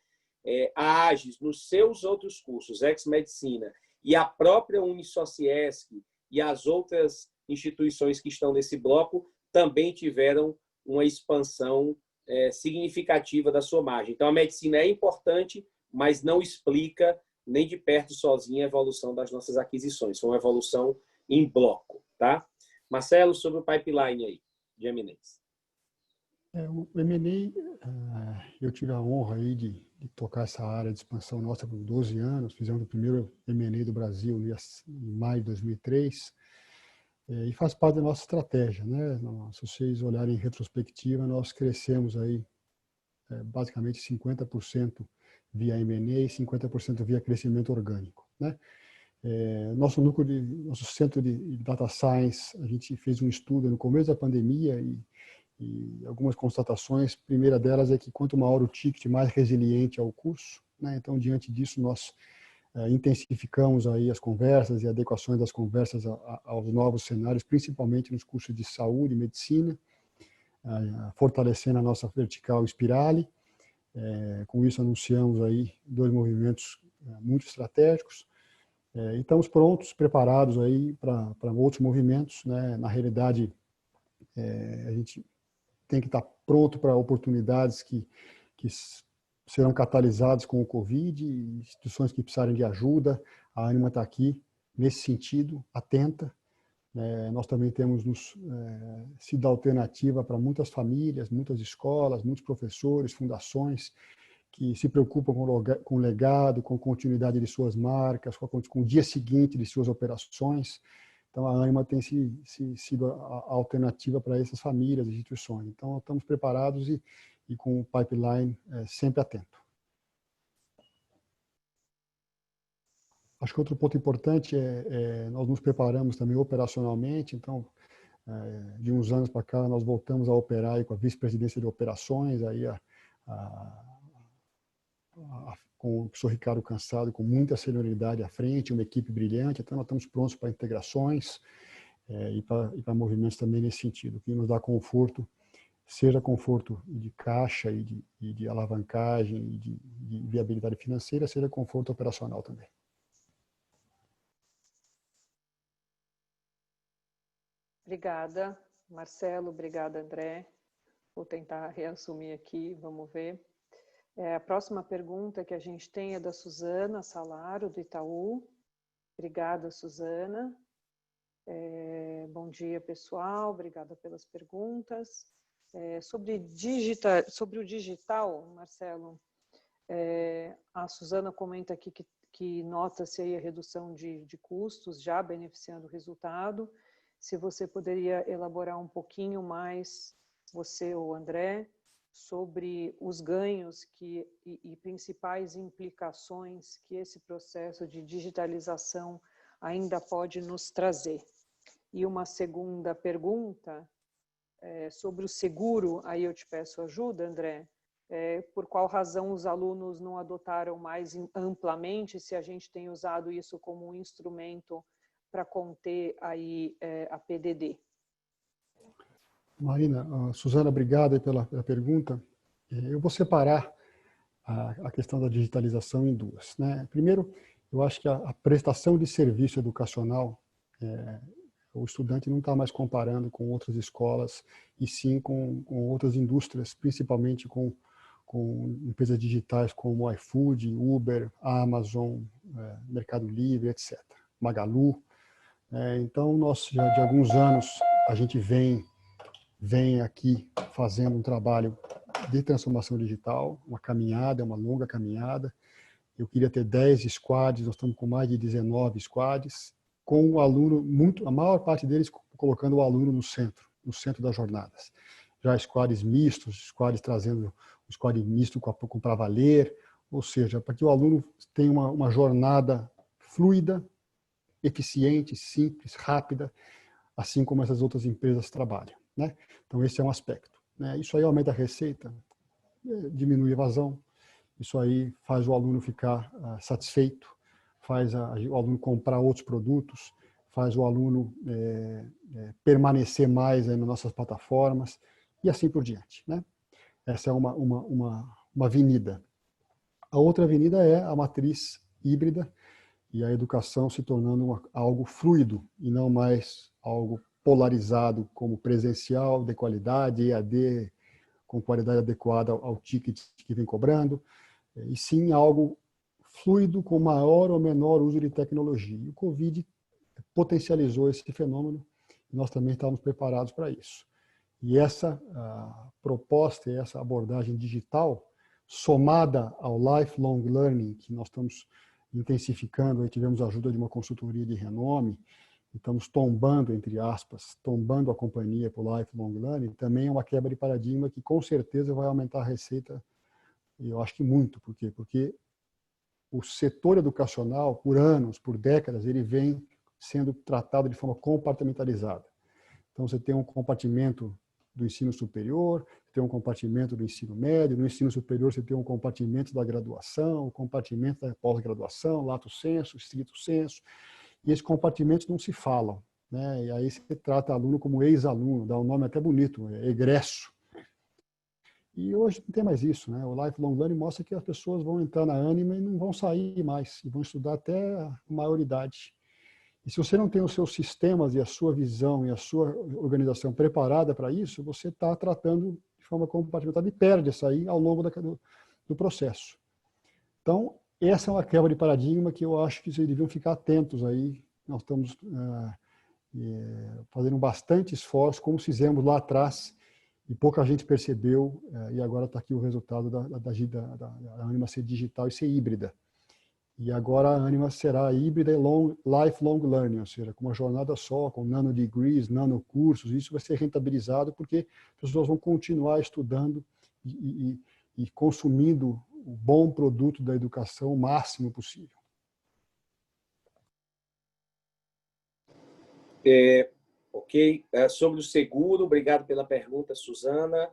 A AGES, nos seus outros cursos, ex-medicina, e a própria Unisociesc e as outras instituições que estão nesse bloco também tiveram uma expansão significativa da sua margem. Então, a medicina é importante, mas não explica nem de perto sozinha a evolução das nossas aquisições. Foi uma evolução em bloco, tá? Marcelo, sobre o pipeline aí, de M&As. O M&A, eu tive a honra aí de tocar essa área de expansão nossa por 12 anos. Fizemos o primeiro M&A do Brasil em maio de 2003. E faz parte da nossa estratégia, né? Se vocês olharem em retrospectiva, nós crescemos aí basicamente 50% via M&A e 50% via crescimento orgânico, né? Nosso centro de data science, a gente fez um estudo no começo da pandemia e algumas constatações. A primeira delas é que quanto maior o ticket, mais resiliente é o curso, né? Então, diante disso, nós intensificamos aí as conversas e adequações das conversas aos novos cenários, principalmente nos cursos de saúde e medicina, fortalecendo a nossa vertical Spirale. Com isso, anunciamos aí 2 movimentos muito estratégicos. E estamos prontos, preparados aí para outros movimentos, né? Na realidade, a gente tem que estar pronto para oportunidades que serão catalisadas com o Covid, instituições que precisarem de ajuda. A Ânima está aqui nesse sentido, atenta, Nós também temos sido alternativa para muitas famílias, muitas escolas, muitos professores, fundações que se preocupam com o legado, com a continuidade de suas marcas, com o dia seguinte de suas operações. Então, a Ânima tem sido a alternativa para essas famílias e instituições. Então, estamos preparados e com o pipeline sempre atento. Acho que outro ponto importante nós nos preparamos também operacionalmente. Então, de uns anos para cá, nós voltamos a operar aí com a vice-presidência de operações, aí com o professor Ricardo Cansado, com muita senioridade à frente, uma equipe brilhante. Então, nós estamos prontos para integrações e para movimentos também nesse sentido, que nos dá conforto, seja conforto de caixa e de alavancagem e de viabilidade financeira, seja conforto operacional também. Obrigada, Marcelo. Obrigada, André. Vou tentar reassumir aqui, vamos ver. A próxima pergunta que a gente tem é da Suzana Salaro, do Itaú. Obrigada, Suzana. Bom dia, pessoal. Obrigada pelas perguntas. Sobre o digital, Marcelo, a Suzana comenta aqui que nota-se aí a redução de custos, já beneficiando o resultado. Se você poderia elaborar um pouquinho mais, você ou André, sobre os ganhos e principais implicações que esse processo de digitalização ainda pode nos trazer. E uma segunda pergunta, sobre o seguro, aí eu te peço ajuda, André, por qual razão os alunos não adotaram mais amplamente, se a gente tem usado isso como um instrumento para conter aí a PDD. Marina, Suzana, obrigado pela pergunta. Eu vou separar a questão da digitalização em duas, né? Primeiro, eu acho que a prestação de serviço educacional, o estudante não está mais comparando com outras escolas, e sim com outras indústrias, principalmente com empresas digitais como o iFood, Uber, Amazon, Mercado Livre, etc. Magalu. Então, nós já de alguns anos, a gente vem aqui fazendo um trabalho de transformação digital, uma caminhada, uma longa caminhada. Eu queria ter 10 squads, nós estamos com mais de 19 squads, com o aluno, a maior parte deles colocando o aluno no centro das jornadas. Já squads mistos, squads trazendo o squad misto com para valer, ou seja, para que o aluno tenha uma jornada fluida, eficiente, simples, rápida, assim como essas outras empresas trabalham, né? Então, esse é um aspecto, né? Isso aí aumenta a receita, diminui a evasão, isso aí faz o aluno ficar satisfeito, faz o aluno comprar outros produtos, faz o aluno permanecer mais aí nas nossas plataformas e assim por diante, né? Essa é uma avenida. A outra avenida é a matriz híbrida e a educação se tornando algo fluido e não mais algo polarizado como presencial, de qualidade, EAD, com qualidade adequada ao ticket que vem cobrando, e sim algo fluido com maior ou menor uso de tecnologia. E o Covid potencializou esse fenômeno e nós também estávamos preparados para isso. E essa proposta e essa abordagem digital, somada ao lifelong learning, que nós estamos intensificando, aí tivemos a ajuda de uma consultoria de renome, estamos tombando, entre aspas, tombando a companhia por lifelong learning, também é uma quebra de paradigma que com certeza vai aumentar a receita, e eu acho que muito. Por quê? Porque o setor educacional, por anos, por décadas, ele vem sendo tratado de forma compartimentalizada. Então, você tem um compartimento do ensino superior, tem um compartimento do ensino médio, no ensino superior você tem um compartimento da graduação, um compartimento da pós-graduação, lato sensu, stricto sensu, e esses compartimentos não se falam, né? E aí você trata aluno como ex-aluno, dá um nome até bonito, egresso. E hoje não tem mais isso, né? O lifelong learning mostra que as pessoas vão entrar na Ânima e não vão sair mais, e vão estudar até a maioridade. E se você não tem os seus sistemas e a sua visão e a sua organização preparada para isso, você está tratando de forma compartimentada e perde isso aí ao longo do processo. Então, essa é uma quebra de paradigma que eu acho que vocês deviam ficar atentos aí. Nós estamos fazendo bastante esforço, como fizemos lá atrás, e pouca gente percebeu, e agora está aqui o resultado da Anima ser digital e ser híbrida. E agora a Anima será híbrida e lifelong learning, ou seja, com uma jornada só, com nano degrees, nano cursos, isso vai ser rentabilizado porque as pessoas vão continuar estudando e consumindo o bom produto da educação o máximo possível. Ok. Sobre o seguro, obrigado pela pergunta, Suzana.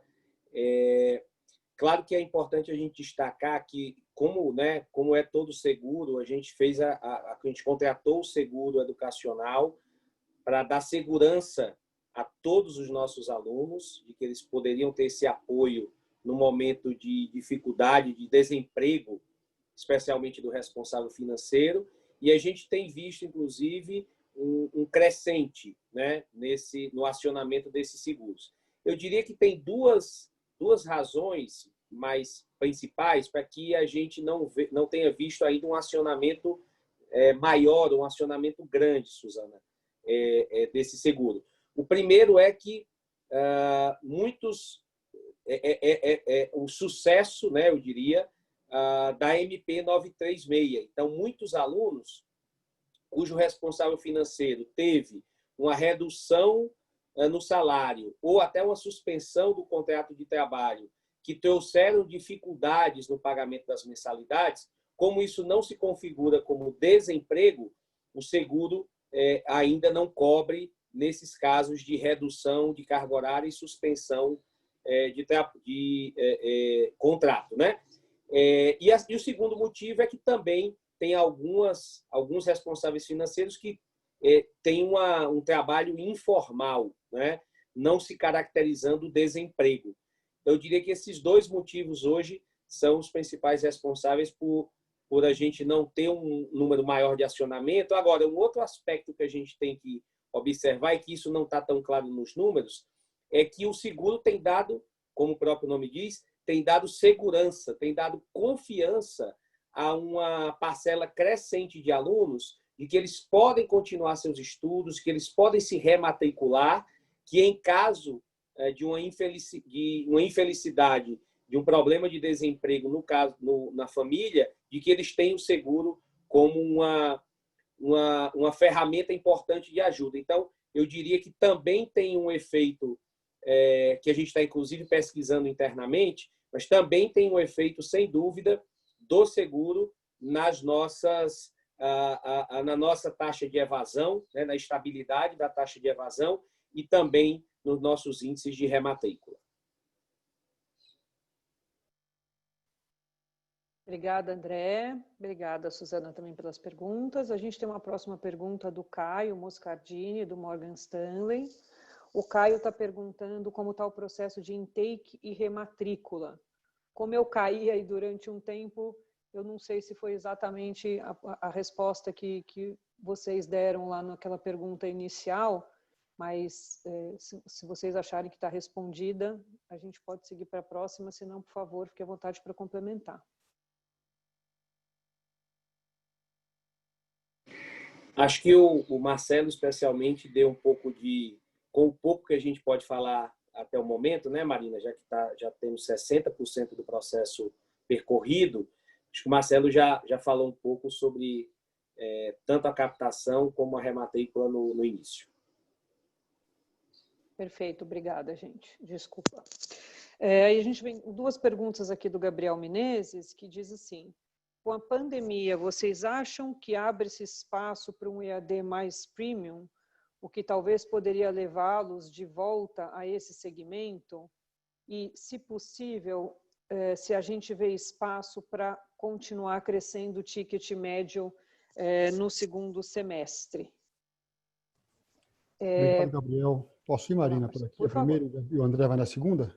Claro que é importante a gente destacar que, como é todo seguro, a gente a gente contratou o seguro educacional para dar segurança a todos os nossos alunos, de que eles poderiam ter esse apoio no momento de dificuldade, de desemprego, especialmente do responsável financeiro. E a gente tem visto, inclusive, um crescente, né, no acionamento desses seguros. Eu diria que tem duas razões mais principais para que a gente não tenha visto ainda um acionamento maior, um acionamento grande, Suzana, desse seguro. O primeiro é que o sucesso, né, eu diria, da MP 936. Então, muitos alunos cujo responsável financeiro teve uma redução no salário ou até uma suspensão do contrato de trabalho, que trouxeram dificuldades no pagamento das mensalidades, como isso não se configura como desemprego, o seguro ainda não cobre nesses casos de redução de carga horária e suspensão de contrato, né? E o segundo motivo é que também tem alguns responsáveis financeiros que têm um trabalho informal, né? Não se caracterizando o desemprego. Então, eu diria que esses dois motivos hoje são os principais responsáveis por a gente não ter um número maior de acionamento. Agora, um outro aspecto que a gente tem que observar, e que isso não está tão claro nos números, é que o seguro tem dado, como o próprio nome diz, tem dado segurança, tem dado confiança a uma parcela crescente de alunos de que eles podem continuar seus estudos, que eles podem se rematricular, que em caso de uma infelicidade, de um problema de desemprego, no caso na família, de que eles têm o seguro como uma ferramenta importante de ajuda. Então, eu diria que também tem um efeito que a gente está, inclusive, pesquisando internamente, mas também tem um efeito, sem dúvida, do seguro na nossa taxa de evasão, né, na estabilidade da taxa de evasão e também nos nossos índices de rematrícula. Obrigada, André. Obrigada, Suzana, também pelas perguntas. A gente tem uma próxima pergunta do Caio Moscardini, do Morgan Stanley. O Caio está perguntando como está o processo de intake e rematrícula. Como eu caí aí durante um tempo, eu não sei se foi exatamente a resposta que vocês deram lá naquela pergunta inicial, mas se vocês acharem que está respondida, a gente pode seguir para a próxima, se não, por favor, fique à vontade para complementar. Acho que o Marcelo, especialmente, deu um pouco com o pouco que a gente pode falar até o momento, né, Marina, já que já temos 60% do processo percorrido, acho que o Marcelo já falou um pouco sobre tanto a captação como a rematrícula no início. Perfeito, obrigada, gente. Desculpa. Aí a gente vem duas perguntas aqui do Gabriel Menezes, que diz assim: com a pandemia, vocês acham que abre-se espaço para um EAD mais premium, o que talvez poderia levá-los de volta a esse segmento? E, se possível, se a gente vê espaço para continuar crescendo o ticket médio no segundo semestre? Obrigado, Gabriel. Posso ir, Marina, por aqui? Por a primeira e o André vai na segunda?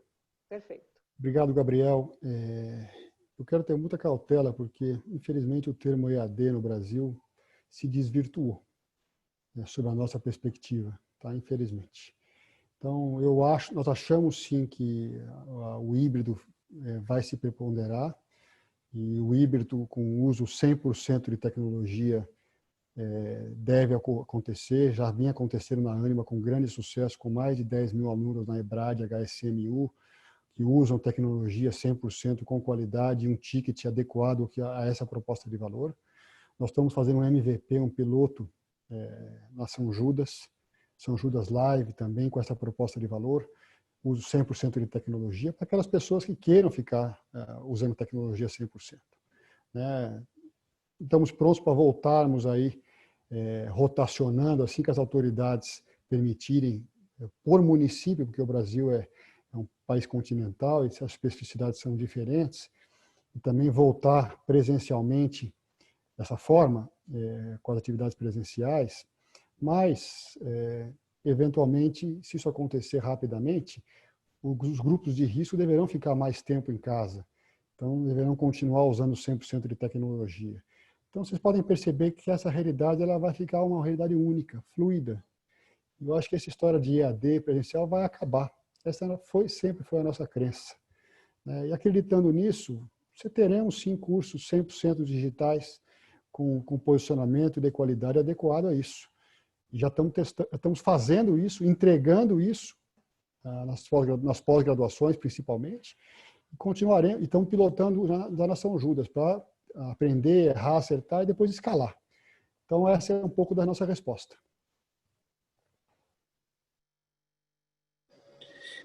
Perfeito. Obrigado, Gabriel. Eu quero ter muita cautela, porque, infelizmente, o termo EAD no Brasil se desvirtuou, né, sob a nossa perspectiva, tá? Infelizmente. Então, nós achamos, sim, que o híbrido vai se preponderar, e o híbrido com uso 100% de tecnologia deve acontecer, já vinha acontecendo na Ânima com grande sucesso, com mais de 10 mil alunos na EBRAD, HSMU, que usam tecnologia 100% com qualidade e um ticket adequado a essa proposta de valor. Nós estamos fazendo um MVP, um piloto na São Judas Live também, com essa proposta de valor, uso 100% de tecnologia, para aquelas pessoas que queiram ficar usando tecnologia 100%. Né? Estamos prontos para voltarmos aí, rotacionando, assim que as autoridades permitirem, por município, porque o Brasil é um país continental e as especificidades são diferentes, e também voltar presencialmente dessa forma, com as atividades presenciais, mas, eventualmente, se isso acontecer rapidamente, os grupos de risco deverão ficar mais tempo em casa, então deverão continuar usando 100% de tecnologia. Então, vocês podem perceber que essa realidade ela vai ficar uma realidade única, fluida. Eu acho que essa história de EAD presencial vai acabar. Essa sempre foi a nossa crença. E acreditando nisso, você teremos sim cursos 100% digitais, com posicionamento de qualidade adequado a isso. E já estamos fazendo isso, entregando isso nas pós-graduações, principalmente, e continuaremos, e estamos pilotando da Nação Judas para aprender, errar, acertar e depois escalar. Então, essa é um pouco da nossa resposta.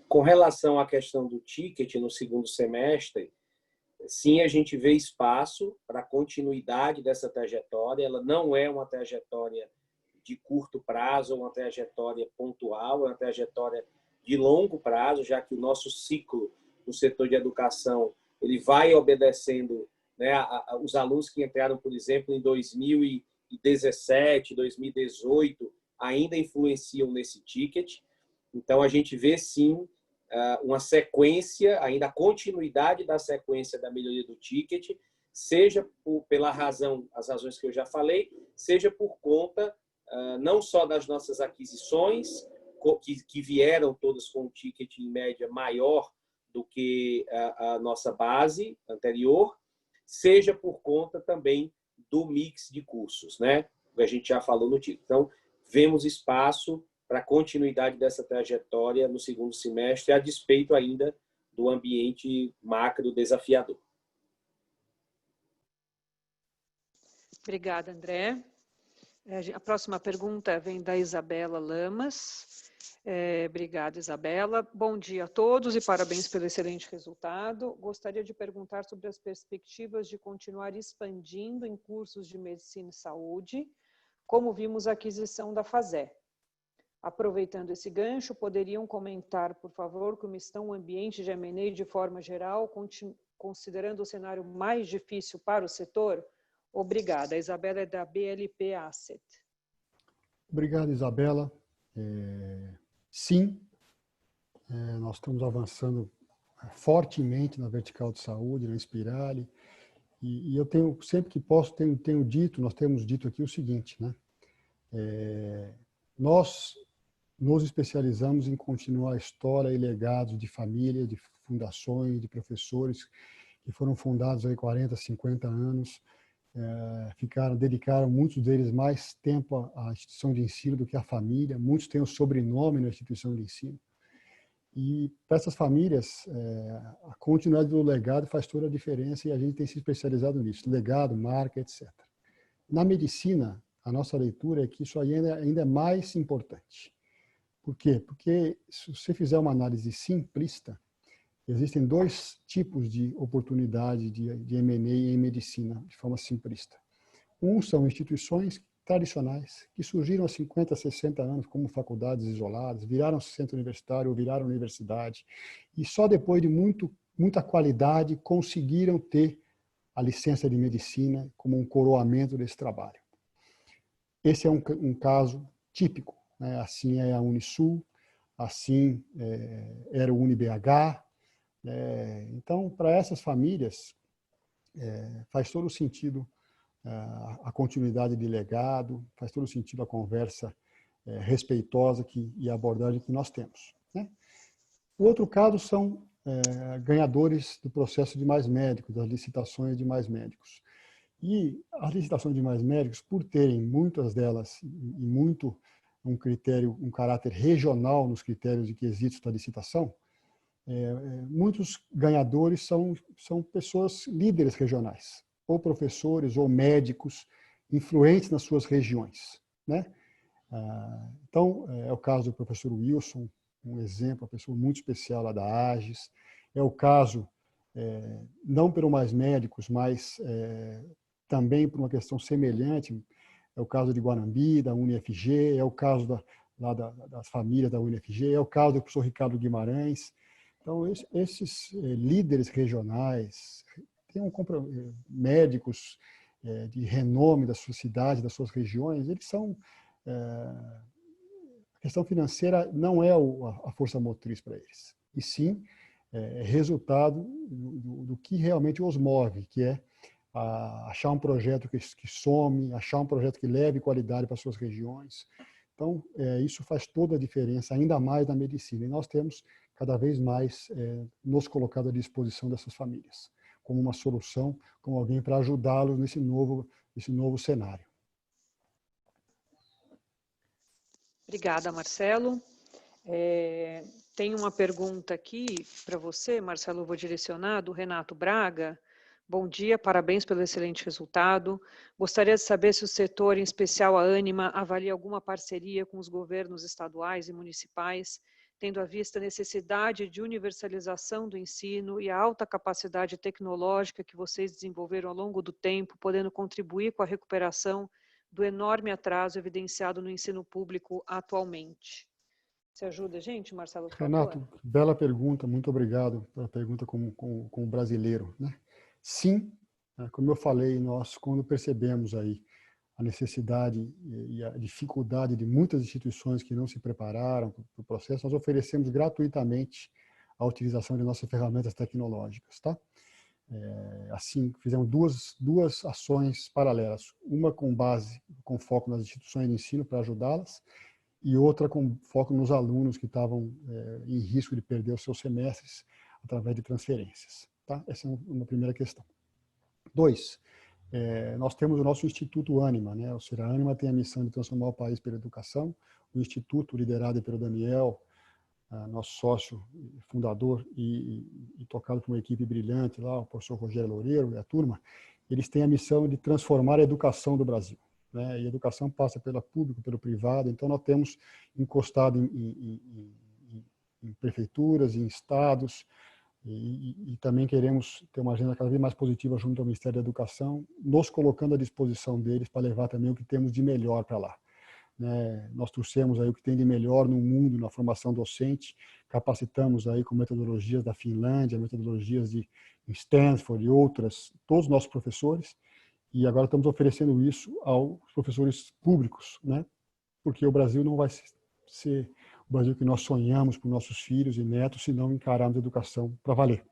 Com relação à questão do ticket no segundo semestre, sim, a gente vê espaço para a continuidade dessa trajetória. Ela não é uma trajetória de curto prazo, uma trajetória pontual, é uma trajetória de longo prazo, já que o nosso ciclo no setor de educação ele vai obedecendo, né, os alunos que entraram, por exemplo, em 2017, 2018, ainda influenciam nesse ticket. Então, a gente vê, sim, uma sequência, ainda a continuidade da sequência da melhoria do ticket, seja pela razão, as razões que eu já falei, seja por conta não só das nossas aquisições, que vieram todas com um ticket em média maior do que a nossa base anterior, seja por conta também do mix de cursos, né? Que a gente já falou no título. Então, vemos espaço para a continuidade dessa trajetória no segundo semestre, a despeito ainda do ambiente macro desafiador. Obrigada, André. A próxima pergunta vem da Isabela Lamas. Obrigada, Isabela. Bom dia a todos e parabéns pelo excelente resultado. Gostaria de perguntar sobre as perspectivas de continuar expandindo em cursos de medicina e saúde, como vimos a aquisição da FASÉ. Aproveitando esse gancho, poderiam comentar, por favor, como estão o ambiente de M&A de forma geral, considerando o cenário mais difícil para o setor? Obrigada. A Isabela é da BLP Asset. Obrigado, Isabela. Sim, nós estamos avançando fortemente na vertical de saúde, na Inspirali, e eu tenho, sempre que posso, nós temos dito aqui o seguinte, né? Nós nos especializamos em continuar a história e legados de família, de fundações, de professores que foram fundados há 40, 50 anos, dedicaram muitos deles mais tempo à instituição de ensino do que à família, muitos têm o sobrenome na instituição de ensino. E para essas famílias, a continuidade do legado faz toda a diferença e a gente tem se especializado nisso, legado, marca, etc. Na medicina, a nossa leitura é que isso ainda é mais importante. Por quê? Porque se você fizer uma análise simplista, existem dois tipos de oportunidade de M&A em medicina, de forma simplista. Um são instituições tradicionais, que surgiram há 50, 60 anos como faculdades isoladas, viraram centro universitário ou viraram universidade, e só depois de muita qualidade conseguiram ter a licença de medicina como um coroamento desse trabalho. Esse é um caso típico, né? Assim é a Unisul, assim era o UniBH. Então, para essas famílias, faz todo sentido a continuidade de legado, faz todo sentido a conversa respeitosa e a abordagem que nós temos, né? O outro caso são ganhadores do processo de mais médicos, das licitações de mais médicos. E as licitações de mais médicos, por terem muitas delas e muito um caráter regional nos critérios e quesitos da licitação, muitos ganhadores são pessoas líderes regionais, ou professores, ou médicos, influentes nas suas regiões, né? Então, é o caso do professor Wilson, um exemplo, uma pessoa muito especial lá da AGES. É o caso, não pelo Mais Médicos, mas também por uma questão semelhante, é o caso de Guanambi, da UniFG, é o caso das famílias da UniFG, é o caso do professor Ricardo Guimarães. Então, esses líderes regionais, médicos de renome da sua cidade, das suas regiões, eles são... A questão financeira não é a força motriz para eles, e sim resultado do que realmente os move, que é achar um projeto que some, achar um projeto que leve qualidade para suas regiões. Então, isso faz toda a diferença, ainda mais na medicina. E nós temos cada vez mais nos colocado à disposição dessas famílias, como uma solução, como alguém para ajudá-los nesse novo cenário. Obrigada, Marcelo. Tem uma pergunta aqui para você, Marcelo, eu vou direcionar, do Renato Braga. Bom dia, parabéns pelo excelente resultado. Gostaria de saber se o setor, em especial a Ânima, avalia alguma parceria com os governos estaduais e municipais, tendo à vista a necessidade de universalização do ensino e a alta capacidade tecnológica que vocês desenvolveram ao longo do tempo, podendo contribuir com a recuperação do enorme atraso evidenciado no ensino público atualmente. Você ajuda a gente, Marcelo, por favor? Renato, bela pergunta, muito obrigado pela pergunta como brasileiro, né? Sim, como eu falei, nós quando percebemos aí a necessidade e a dificuldade de muitas instituições que não se prepararam para o processo, nós oferecemos gratuitamente a utilização de nossas ferramentas tecnológicas, tá? Assim, fizemos duas ações paralelas, uma com foco nas instituições de ensino para ajudá-las, e outra com foco nos alunos que estavam em risco de perder os seus semestres através de transferências. Tá? Essa é uma primeira questão. 2, nós temos o nosso Instituto Ânima, né? Ou seja, a Ânima tem a missão de transformar o país pela educação. O Instituto, liderado pelo Daniel, nosso sócio fundador e tocado por uma equipe brilhante lá, o professor Rogério Loureiro e a turma, eles têm a missão de transformar a educação do Brasil. Né? E a educação passa pelo público, pelo privado, então nós temos encostado em prefeituras, em estados, e também queremos ter uma agenda cada vez mais positiva junto ao Ministério da Educação, nos colocando à disposição deles para levar também o que temos de melhor para lá. Né? Nós trouxemos aí o que tem de melhor no mundo na formação docente, capacitamos aí com metodologias da Finlândia, metodologias de Stanford e outras, todos os nossos professores, e agora estamos oferecendo isso aos professores públicos, né? Porque o Brasil não vai ser o Brasil que nós sonhamos para os nossos filhos e netos se não encararmos a educação para valer.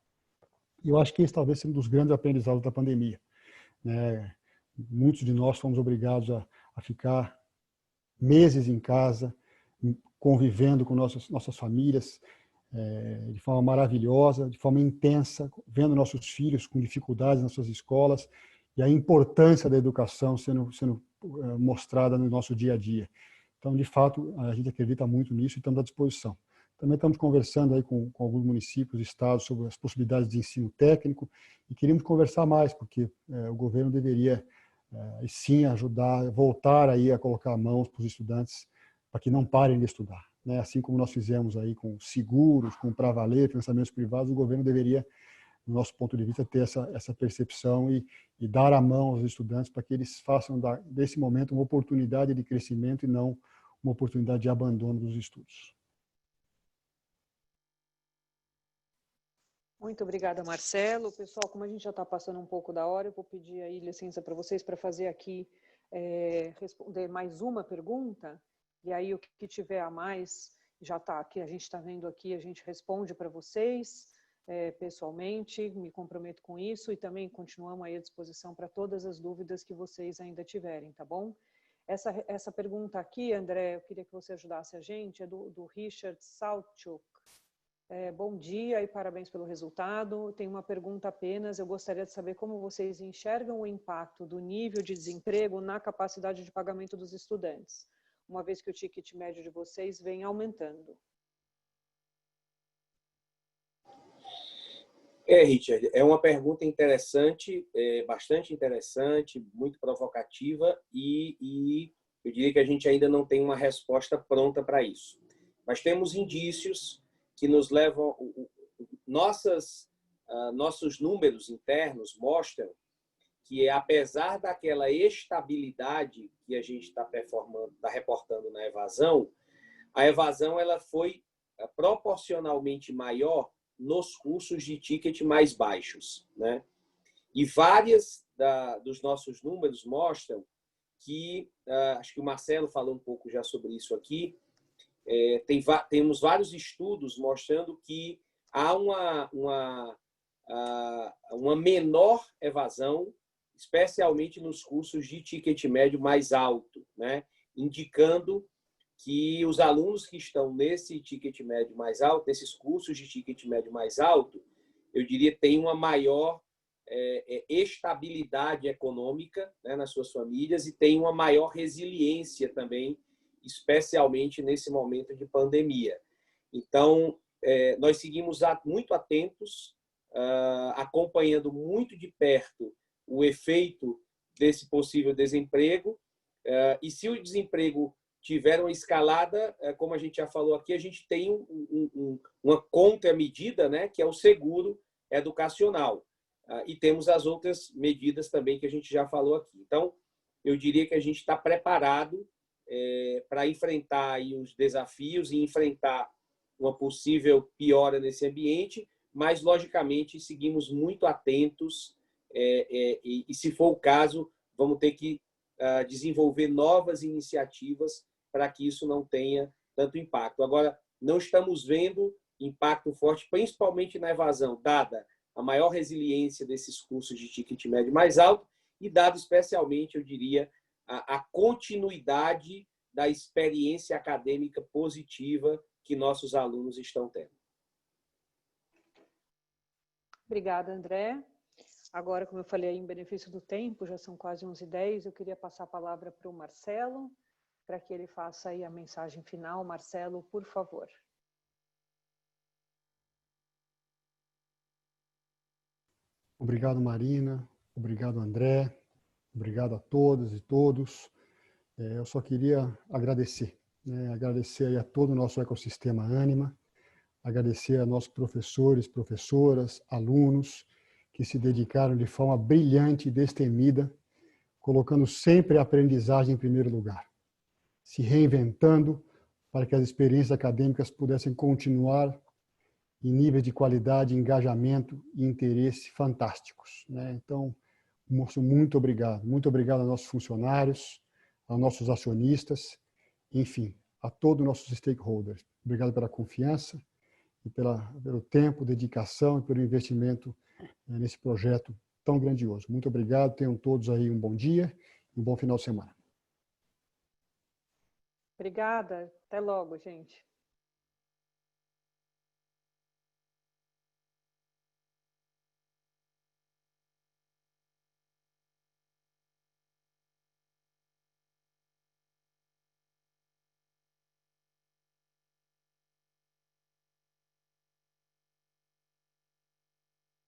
E eu acho que esse talvez seja um dos grandes aprendizados da pandemia. Né? Muitos de nós fomos obrigados a ficar meses em casa, convivendo com nossas famílias, de forma maravilhosa, de forma intensa, vendo nossos filhos com dificuldades nas suas escolas, e a importância da educação sendo mostrada no nosso dia a dia. Então, de fato, a gente acredita muito nisso e estamos à disposição. Também estamos conversando aí com alguns municípios, estados, sobre as possibilidades de ensino técnico, e queríamos conversar mais, porque o governo deveria, sim, ajudar, voltar aí a colocar mãos para os estudantes, para que não parem de estudar. Né? Assim como nós fizemos aí com seguros, com pra valer, financiamentos privados, o governo deveria, do nosso ponto de vista, ter essa percepção e dar a mão aos estudantes para que eles façam desse momento uma oportunidade de crescimento e não uma oportunidade de abandono dos estudos. Muito obrigada, Marcelo. Pessoal, como a gente já está passando um pouco da hora, eu vou pedir aí licença para vocês para fazer aqui, responder mais uma pergunta, e aí o que tiver a mais já está aqui, a gente está vendo aqui, a gente responde para vocês pessoalmente, me comprometo com isso, e também continuamos aí à disposição para todas as dúvidas que vocês ainda tiverem, tá bom? Essa pergunta aqui, André, eu queria que você ajudasse a gente, é do Richard Salchuk. Bom dia e parabéns pelo resultado. Tenho uma pergunta apenas. Eu gostaria de saber como vocês enxergam o impacto do nível de desemprego na capacidade de pagamento dos estudantes, uma vez que o ticket médio de vocês vem aumentando. Richard, é uma pergunta interessante, bastante interessante, muito provocativa e eu diria que a gente ainda não tem uma resposta pronta para isso. Mas temos indícios que nos levam... Nossos números internos mostram que, apesar daquela estabilidade que a gente está reportando na evasão, a evasão ela foi proporcionalmente maior nos cursos de ticket mais baixos, né? E várias dos nossos números mostram que, acho que o Marcelo falou um pouco já sobre isso aqui, temos vários estudos mostrando que há uma menor evasão, especialmente nos cursos de ticket médio mais alto, né? Indicando que os alunos que estão nesse ticket médio mais alto, nesses cursos de ticket médio mais alto, eu diria têm uma maior estabilidade econômica, né, nas suas famílias e tem uma maior resiliência também, especialmente nesse momento de pandemia. Então, nós seguimos muito atentos, acompanhando muito de perto o efeito desse possível desemprego, e se o desemprego tiver uma escalada, como a gente já falou aqui, a gente tem uma contramedida, né, que é o seguro educacional. E temos as outras medidas também que a gente já falou aqui. Então, eu diria que a gente está preparado para enfrentar aí os desafios e enfrentar uma possível piora nesse ambiente, mas, logicamente, seguimos muito atentos e, se for o caso, vamos ter que desenvolver novas iniciativas para que isso não tenha tanto impacto. Agora, não estamos vendo impacto forte, principalmente na evasão, dada a maior resiliência desses cursos de ticket médio mais alto e dado especialmente, eu diria, a continuidade da experiência acadêmica positiva que nossos alunos estão tendo. Obrigada, André. Agora, como eu falei em benefício do tempo, já são quase 11h10, eu queria passar a palavra para o Marcelo, para que ele faça aí a mensagem final. Marcelo, por favor. Obrigado, Marina. Obrigado, André. Obrigado a todas e todos. Eu só queria agradecer, né? Agradecer aí a todo o nosso ecossistema Ânima, agradecer a nossos professores, professoras, alunos, que se dedicaram de forma brilhante e destemida, colocando sempre a aprendizagem em primeiro lugar, se reinventando para que as experiências acadêmicas pudessem continuar em níveis de qualidade, engajamento e interesse fantásticos, né? Então, moço, muito obrigado aos nossos funcionários, aos nossos acionistas, enfim, a todos os nossos stakeholders. Obrigado pela confiança e pelo tempo, dedicação e pelo investimento nesse projeto tão grandioso. Muito obrigado, tenham todos aí um bom dia e um bom final de semana. Obrigada, até logo, gente.